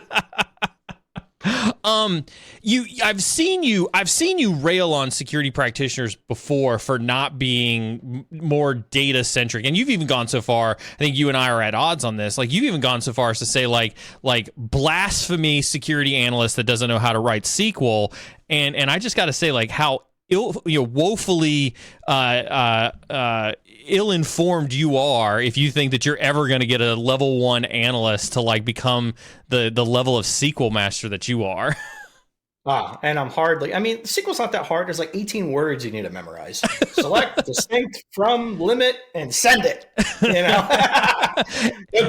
S1: I've seen you rail on security practitioners before for not being more data centric, and you've even gone so far. I think you and I are at odds on this. Like, you've even gone so far as to say like blasphemy security analyst that doesn't know how to write SQL, and I just got to say, like, how woefully ill-informed you are if you think that you're ever going to get a level 1 analyst to like become the level of SQL master that you are.
S2: And I'm hardly, SQL's not that hard. There's like 18 words you need to memorize. Select, distinct, from, limit, and send it. Don't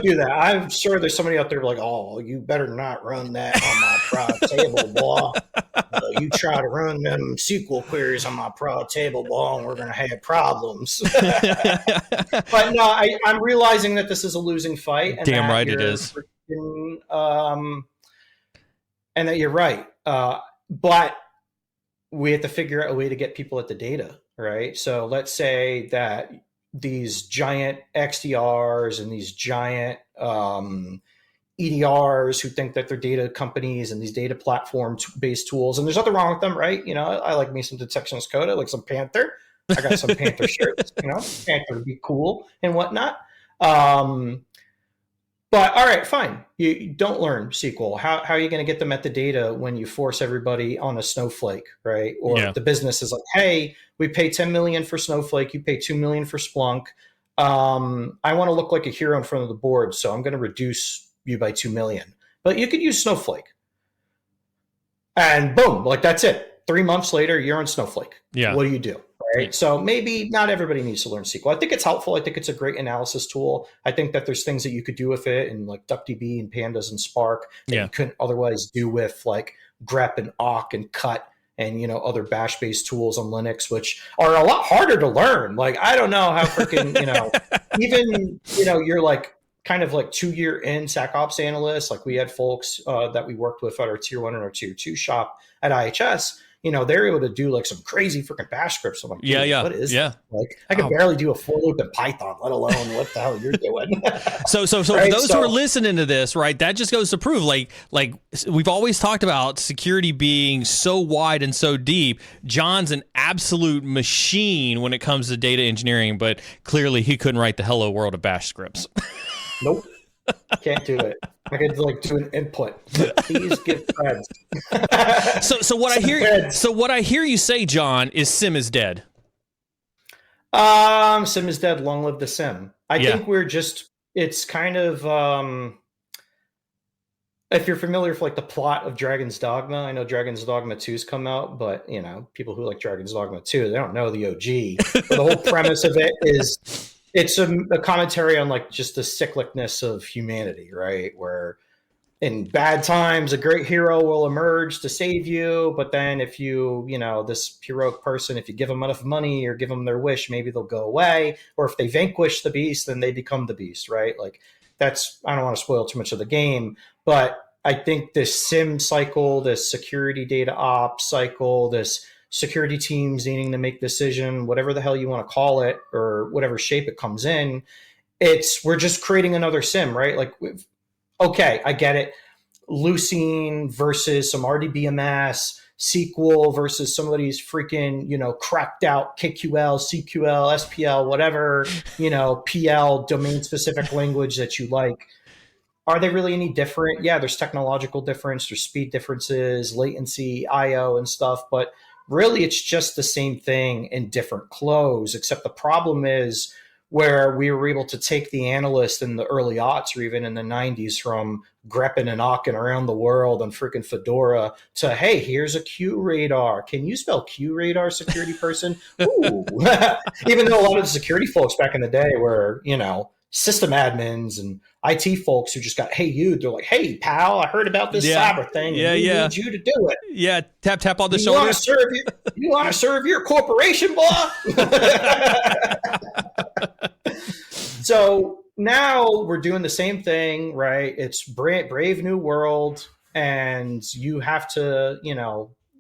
S2: do that. I'm sure there's somebody out there like, oh, you better not run that on my prod table, boy. You try to run them SQL queries on my prod table, boy, and we're going to have problems. But no, I'm realizing that this is a losing fight. And
S1: damn right it is.
S2: And that you're right. But we have to figure out a way to get people at the data, right? So let's say that these giant XDRs and these giant EDRs who think that they're data companies and these data platform-based tools, and there's nothing wrong with them, right? I like me some detection as code. I like some Panther. I got some Panther shirts, Panther would be cool and whatnot. But all right, fine. You don't learn SQL. How are you going to get them at the data when you force everybody on a Snowflake, right? Or the business is like, hey, we pay $10 million for Snowflake. You pay $2 million for Splunk. I want to look like a hero in front of the board, so I'm going to reduce, you by 2 million. But you could use Snowflake. And boom, like that's it. 3 months later, you're on Snowflake.
S1: Yeah.
S2: What do you do? Right. So maybe not everybody needs to learn SQL. I think it's helpful. I think it's a great analysis tool. I think that there's things that you could do with it in like DuckDB and Pandas and Spark that you couldn't otherwise do with like grep and awk and cut and, other bash-based tools on Linux, which are a lot harder to learn. Like, I don't know how freaking, even, you're like kind of like 2-year in SecOps analysts. Like we had folks that we worked with at our tier 1 and our tier 2 shop at IHS. They're able to do like some crazy freaking bash scripts. I'm like, what is that? Like, I can barely do a for loop in Python, let alone what the hell you're doing.
S1: So right? For those who are listening to this, right, that just goes to prove like we've always talked about security being so wide and so deep. John's an absolute machine when it comes to data engineering, but clearly he couldn't write the hello world of bash scripts.
S2: Nope. Can't do it. I could like do an input. Please give friends.
S1: So what I hear you say, John, is SIM is dead.
S2: SIM is dead. Long live the SIM. I think it's kind of if you're familiar with like the plot of Dragon's Dogma. I know Dragon's Dogma 2's come out, but people who like Dragon's Dogma 2, they don't know the OG. But the whole premise of it is it's a commentary on like just the cyclicness of humanity, right? Where in bad times, a great hero will emerge to save you. But then if you, this heroic person, if you give them enough money or give them their wish, maybe they'll go away. Or if they vanquish the beast, then they become the beast, right? Like I don't want to spoil too much of the game, but I think this SIM cycle, this security data ops cycle, this security teams needing to make decision, whatever the hell you want to call it, or whatever shape it comes in, we're just creating another SIM, right? Like, okay, I get it. Leucine versus some RDBMS, SQL versus somebody's freaking, cracked out KQL, CQL, SPL, whatever, PL, domain specific language that you like. Are they really any different? Yeah, there's technological difference, there's speed differences, latency, IO and stuff, but really, it's just the same thing in different clothes, except the problem is where we were able to take the analyst in the early aughts or even in the 90s from grepping and awking around the world on freaking Fedora to, hey, here's a QRadar. Can you spell QRadar, security person? Ooh. Even though a lot of the security folks back in the day were, system admins and IT folks who just got, hey, they're like, hey, pal, I heard about this cyber thing. And we need you to do it.
S1: Yeah, tap on the shoulder.
S2: You want to serve your corporation, blah? So now we're doing the same thing, right? It's brave new world, and you have to,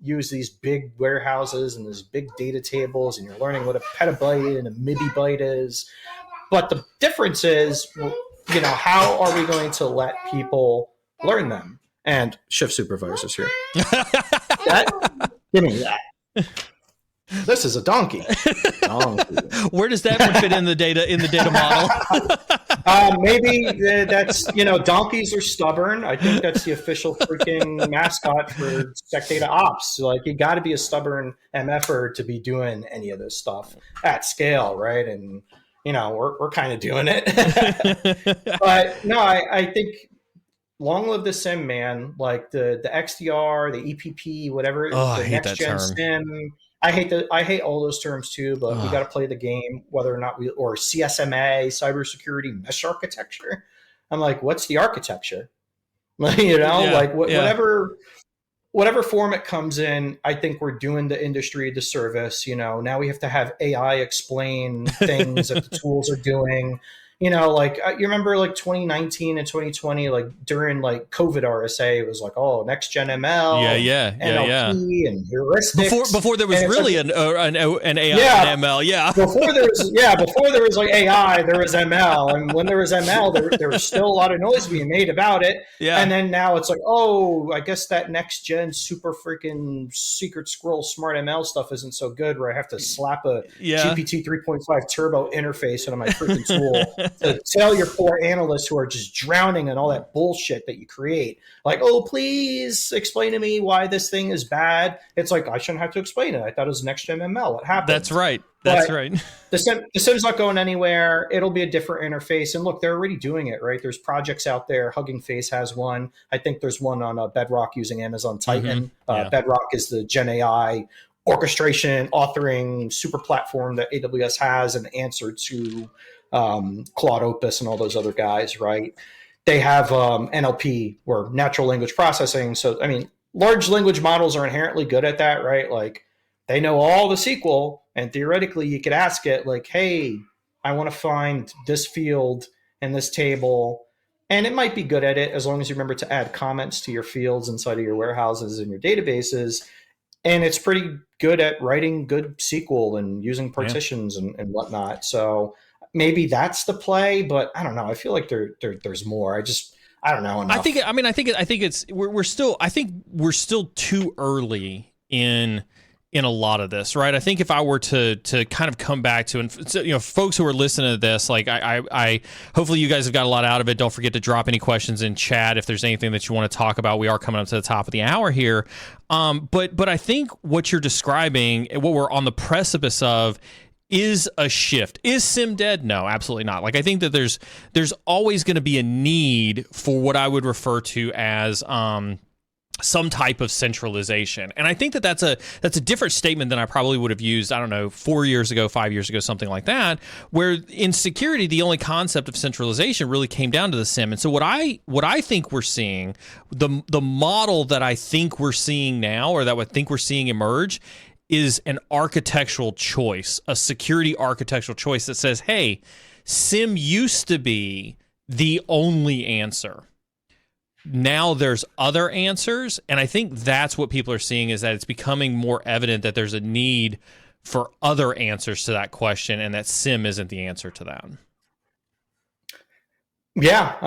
S2: use these big warehouses and these big data tables, and you're learning what a petabyte and a millibyte is. But the difference is, how are we going to let people learn them? And shift supervisors here. Give me that. This is a donkey.
S1: Where does that one fit in the data model?
S2: Maybe that's, donkeys are stubborn. I think that's the official freaking mascot for SecDataOps. Like, you got to be a stubborn MFer to be doing any of this stuff at scale, right? And we're kind of doing it. But no, I think long live the SIM, man. Like the XDR, the EPP, whatever. The next gen SIM. I hate all those terms too, but we got to play the game, whether or not or CSMA, cybersecurity mesh architecture. I'm like, what's the architecture? Whatever form it comes in, I think we're doing the industry a disservice. Now we have to have AI explain things that the tools are doing. You remember like 2019 and 2020, like during like COVID RSA, it was like, next gen ML, NLP, and heuristics.
S1: Before there was really like, an AI and ML,
S2: before there was like AI, there was ML, and when there was ML, there was still a lot of noise being made about it. And then now it's like, I guess that next gen super freaking secret scroll smart ML stuff isn't so good, where I have to slap a GPT 3.5 turbo interface into my freaking tool. to tell your poor analysts who are just drowning in all that bullshit that you create. Like, oh, please explain to me why this thing is bad. It's like, I shouldn't have to explain it. I thought it was next-gen ML. What happened?
S1: That's right. That's
S2: but
S1: right.
S2: The sim's not going anywhere. It'll be a different interface. And look, they're already doing it, right? There's projects out there. Hugging Face has one. I think there's one on Bedrock using Amazon Titan. Bedrock is the Gen AI orchestration, authoring super platform that AWS has, an answer to Claude Opus and all those other guys, right? They have NLP, or natural language processing. So, I mean, large language models are inherently good at that, right? Like, they know all the SQL, and theoretically you could ask it like, hey, I want to find this field in this table. And it might be good at it as long as you remember to add comments to your fields inside of your warehouses and your databases. And it's pretty good at writing good SQL and using partitions and whatnot. So maybe that's the play, but I don't know. I feel like there's more. I don't know enough.
S1: I think we're still too early in a lot of this, right? I think if I were to kind of come back to, and so, folks who are listening to this, like I hopefully you guys have got a lot out of it. Don't forget to drop any questions in chat if there's anything that you want to talk about. We are coming up to the top of the hour here. But I think what you're describing, what we're on the precipice of, is a shift. Is SIM dead? No, absolutely not. Like, I think that there's always going to be a need for what I would refer to as some type of centralization. And I think that that's a different statement than I probably would have used, I don't know, 4 years ago, 5 years ago, something like that, where in security, the only concept of centralization really came down to the SIM. And so what I think we're seeing, the model that I think we're seeing now, or that I think we're seeing emerge, is an architectural choice, a security architectural choice that says, hey, SIM used to be the only answer. Now there's other answers, and I think that's what people are seeing, is that it's becoming more evident that there's a need for other answers to that question, and that SIM isn't the answer to that.
S2: Yeah,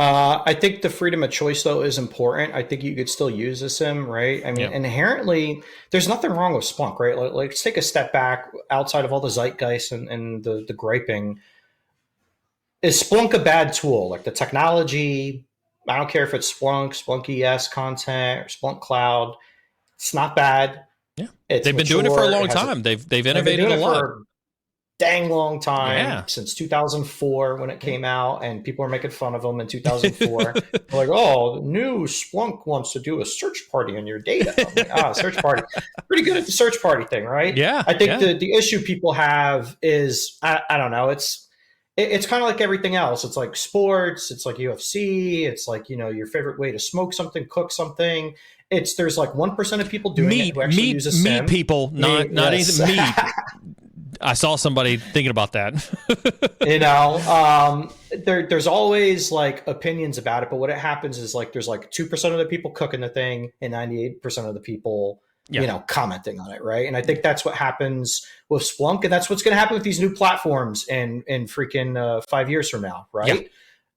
S2: I think the freedom of choice, though, is important. I think you could still use a SIM, right? I mean, inherently, there's nothing wrong with Splunk, right? Like, let's take a step back outside of all the zeitgeist and the griping. Is Splunk a bad tool? Like, the technology, I don't care if it's Splunk, Splunk ES content, or Splunk Cloud. It's not bad.
S1: Yeah, they've been doing it for a long time. They've innovated a lot. For a
S2: dang long time, since 2004 when it came out, and people were making fun of them in 2004. Like, oh, the new Splunk wants to do a search party on your data. I'm like, search party. Pretty good at the search party thing, right?
S1: Yeah.
S2: I think the issue people have is, I don't know, it's kind of like everything else. It's like sports. It's like UFC. It's like, your favorite way to smoke something, cook something. There's like 1% of people doing it who actually use a SIM.
S1: Meat people, not even meat. I saw somebody thinking about that.
S2: There's always like opinions about it, but what it happens is like there's like 2% of the people cooking the thing and 98% of the people commenting on it, right? And I think that's what happens with Splunk, and that's what's going to happen with these new platforms in freaking 5 years from now, right?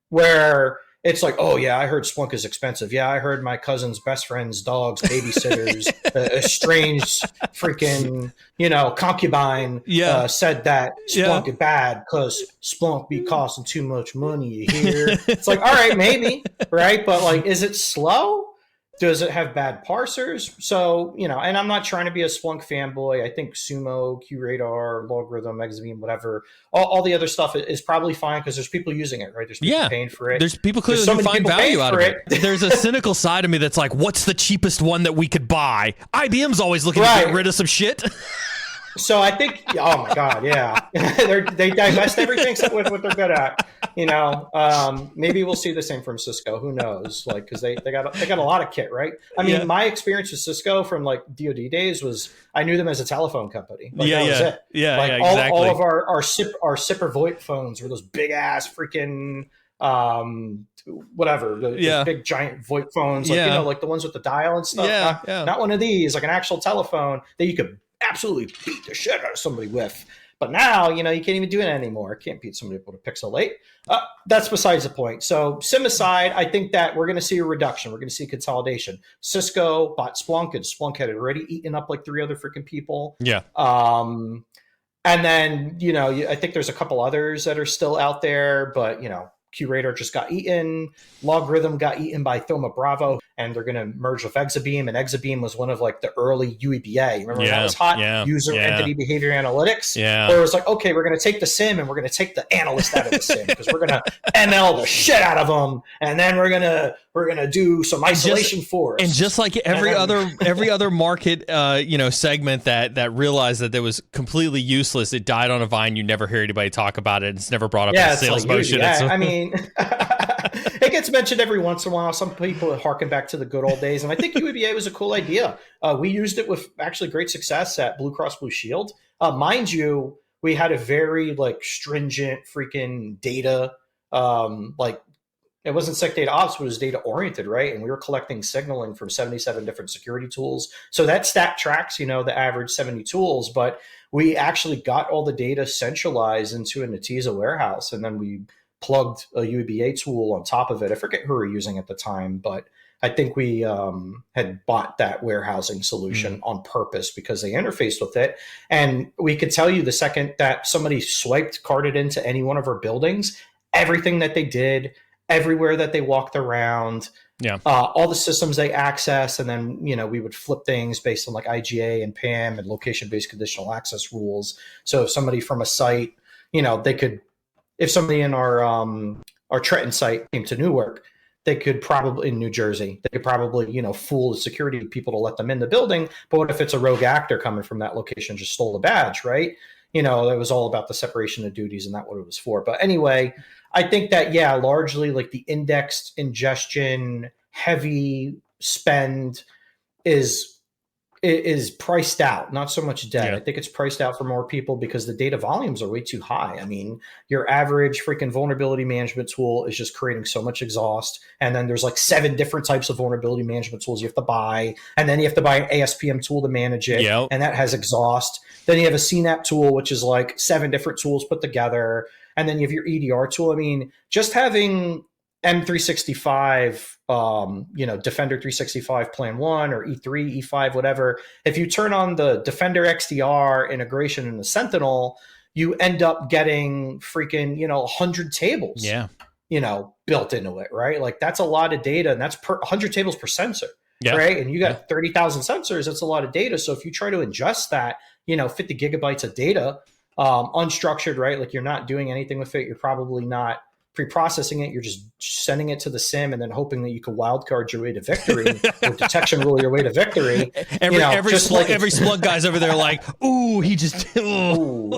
S2: Where it's like, oh yeah, I heard Splunk is expensive. Yeah, I heard my cousin's best friend's dog's babysitters, estranged freaking concubine said that Splunk is bad because Splunk be costing too much money. You hear? It's like, all right, maybe, right? But like, is it slow? Does it have bad parsers? So, and I'm not trying to be a Splunk fanboy. I think Sumo, QRadar, Logarithm, Exabeam, whatever, all the other stuff is probably fine because there's people using it, right? There's people paying for it.
S1: There's people clearly who find value out of it. There's a cynical side of me that's like, what's the cheapest one that we could buy? IBM's always looking to get rid of some shit.
S2: So I think, oh my God, yeah, they divest everything except what they're good at. Maybe we'll see the same from Cisco. Who knows? Like, because they got a lot of kit, right? I mean, my experience with Cisco from like DoD days was I knew them as a telephone company. Like, that was it. Like
S1: exactly.
S2: all of our Sipper VoIP phones were those big ass freaking whatever, the big giant VoIP phones, like like the ones with the dial and stuff. Not one of these, like an actual telephone that you could absolutely beat the shit out of somebody with. But now, you can't even do it anymore. Can't beat somebody with a Pixel 8. That's besides the point. So SIM aside, I think that we're going to see a reduction. We're going to see consolidation. Cisco bought Splunk, and Splunk had already eaten up like 3 other freaking people. And then, I think there's a couple others that are still out there, but, QRadar just got eaten. Logarithm got eaten by Thoma Bravo, and they're going to merge with Exabeam. And Exabeam was one of like the early UEBA. Remember when that was hot? User Entity Behavior Analytics.
S1: Yeah.
S2: Where it was like, okay, we're going to take the SIM and we're going to take the analyst out of the SIM because we're going to ML the shit out of them, and then we're gonna do some isolation for us.
S1: And just like every other market, segment that realized that was completely useless, it died on a vine. You never hear anybody talk about it. It's never brought up in sales motion.
S2: I mean, it gets mentioned every once in a while. Some people harken back to the good old days, and I think UEBA was a cool idea. We used it with actually great success at Blue Cross Blue Shield. Mind you, we had a very stringent freaking data, it wasn't SecDataOps, but it was data oriented, right? And we were collecting signaling from 77 different security tools. So that stat tracks, the average 70 tools, but we actually got all the data centralized into a Netezza warehouse, and then we plugged a UEBA tool on top of it. I forget who we were using at the time, but I think we had bought that warehousing solution on purpose because they interfaced with it. And we could tell you the second that somebody carded into any one of our buildings, everything that they did, everywhere that they walked around, all the systems they access, and then we would flip things based on like IGA and PAM and location-based conditional access rules. So if somebody from a site, they could, if somebody in our Trenton site came to Newark, they could probably, in New Jersey, they could probably fool the security people to let them in the building. But what if it's a rogue actor coming from that location, just stole a badge, right? It was all about the separation of duties, and that's what it was for. But anyway, I think that, largely like the indexed ingestion, heavy spend is priced out, not so much dead. I think it's priced out for more people because the data volumes are way too high. I mean, your average freaking vulnerability management tool is just creating so much exhaust. And then there's like 7 different types of vulnerability management tools you have to buy. And then you have to buy an ASPM tool to manage it. And that has exhaust. Then you have a CNAPP tool, which is like 7 different tools put together. And then you have your EDR tool. I mean, just having M365, Defender 365 Plan 1 or E3, E5, whatever. If you turn on the Defender XDR integration in the Sentinel, you end up getting freaking, 100 tables, built into it, right? Like that's a lot of data, and that's 100 tables per sensor, right? And you got 30,000 sensors. That's a lot of data. So if you try to ingest that, 50 gigabytes of data, unstructured, right? Like you're not doing anything with it. You're probably not pre-processing it. You're just sending it to the SIM and then hoping that you can wildcard your way to victory or detection rule your way to victory.
S1: Every Splunk guy's over there like, ooh, he just,
S2: oh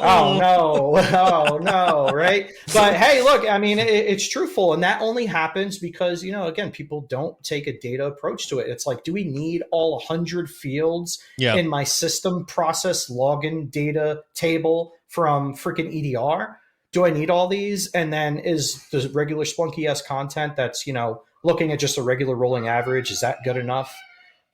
S2: no, right? But hey, look, I mean, it's truthful, and that only happens because, again, people don't take a data approach to it. It's like, do we need all 100 fields in my system process login data table from freaking EDR? Do I need all these? And then is the regular Splunk ES content that's, looking at just a regular rolling average, is that good enough?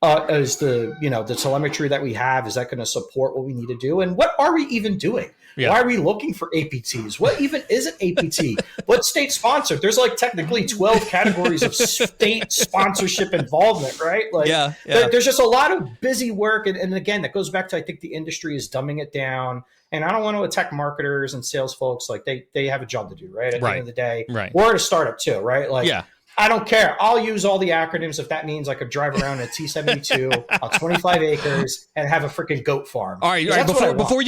S2: Is the, the telemetry that we have, is that going to support what we need to do? And what are we even doing? Why are we looking for APTs? What even is an APT? What's state sponsored? There's like technically 12 categories of state sponsorship involvement, right? Like there's just a lot of busy work. And again, that goes back to, I think the industry is dumbing it down. And I don't want to attack marketers and sales folks. Like they have a job to do, right? At the end of the day, we're at a startup too, right? Like, I don't care. I'll use all the acronyms if that means I could drive around a T72 on 25 acres and have a freaking goat farm.
S1: All right. Before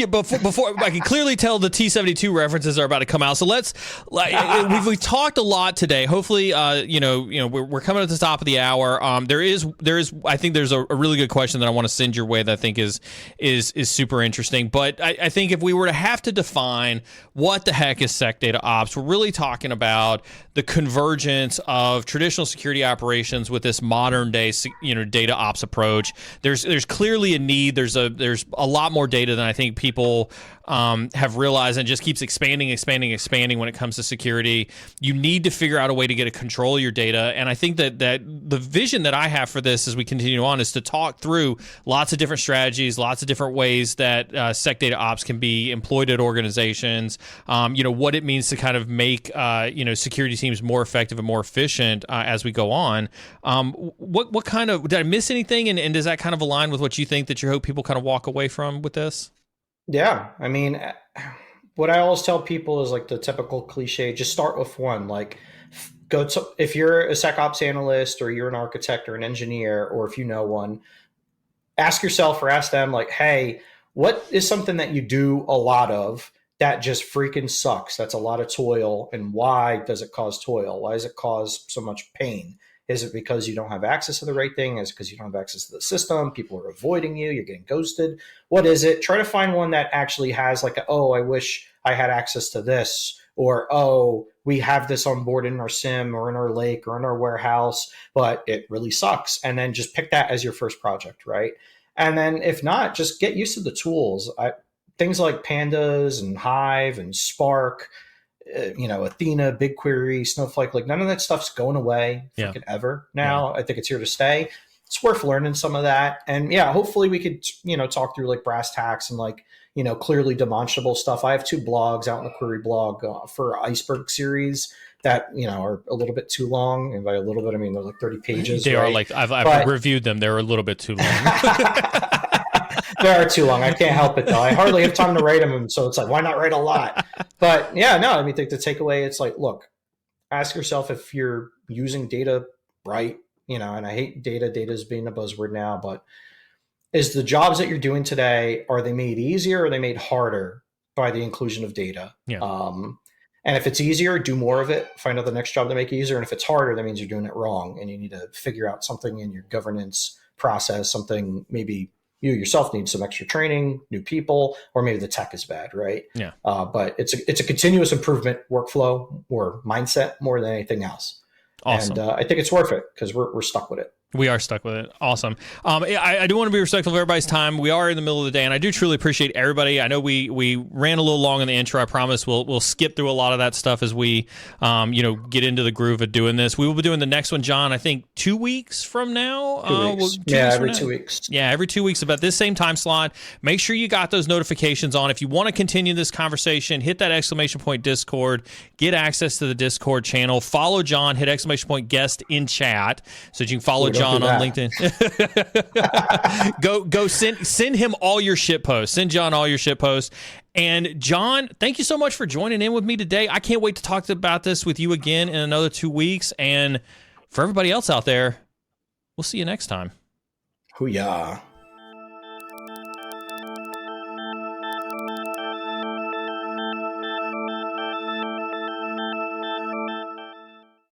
S1: I can clearly tell the T72 references are about to come out. So we've talked a lot today. Hopefully, we're coming at the top of the hour. There is I think there's a really good question that I want to send your way that I think is super interesting. But I think if we were to have to define what the heck is SecDataOps, we're really talking about the convergence of traditional security operations with this modern day, data ops approach. There's clearly a need. There's a lot more data than I think people have realized, and just keeps expanding when it comes to security. You need to figure out a way to get a control of your data. And I think that the vision that I have for this as we continue on is to talk through lots of different strategies, lots of different ways that SecDataOps can be employed at organizations. What it means to kind of make security teams more effective and more efficient as we go on. What kind of, did I miss anything? And does that kind of align with what you think that you hope people kind of walk away from with this?
S2: Yeah, I mean, what I always tell people is like the typical cliche: just start with one. Like, go to if you're a SecOps analyst or you're an architect or an engineer, or if you know one, ask yourself or ask them like, hey, what is something that you do a lot of that just freaking sucks? That's a lot of toil. And why does it cause toil? Why does it cause so much pain? Is it because you don't have access to the right thing? Is it because you don't have access to the system? People are avoiding you. You're getting ghosted. What is it? Try to find one that actually has like, oh, I wish I had access to this. Or, oh, we have this on board in our sim or in our lake or in our warehouse, but it really sucks. And then just pick that as your first project, right? And then if not, just get used to the tools. Things like Pandas and Hive and Spark, Athena, BigQuery, Snowflake, like none of that stuff's going away freaking ever now. I think it's here to stay. It's worth learning some of that. And yeah, hopefully we could, talk through like brass tacks and like, clearly demonstrable stuff. I have 2 blogs out in the Query blog for Iceberg series that, are a little bit too long. And by a little bit, I mean, they're like 30 pages.
S1: They
S2: right?
S1: are like, I've reviewed them. They're a little bit too long.
S2: They are too long. I can't help it though. I hardly have time to write them. And so it's like, why not write a lot? But yeah, no, I mean, the takeaway, it's like, look, ask yourself if you're using data right, and I hate data is being a buzzword now, but is the jobs that you're doing today, are they made easier or are they made harder by the inclusion of data?
S1: Yeah.
S2: And if it's easier, do more of it, find out the next job to make it easier. And if it's harder, that means you're doing it wrong and you need to figure out something in your governance process, something maybe you yourself need some extra training, new people, or maybe the tech is bad, right?
S1: Yeah.
S2: But it's a continuous improvement workflow or mindset more than anything else.
S1: Awesome.
S2: And I think it's worth it because we're stuck with it.
S1: We are stuck with it. Awesome. I do want to be respectful of everybody's time. We are in the middle of the day, and I do truly appreciate everybody. I know we ran a little long in the intro. I promise we'll skip through a lot of that stuff as we get into the groove of doing this. We will be doing the next one, John, I think 2 weeks from now.
S2: 2 weeks. Every 2 weeks.
S1: Yeah, every 2 weeks about this same time slot. Make sure you got those notifications on. If you want to continue this conversation, hit that / Discord. Get access to the Discord channel. Follow John. Hit ! Guest in chat so that you can follow John on LinkedIn. Go send him all your shit posts. Send John all your shit posts. And John, thank you so much for joining in with me today. I can't wait to talk about this with you again in another 2 weeks. And for everybody else out there, we'll see you next time.
S2: Hoo-yah.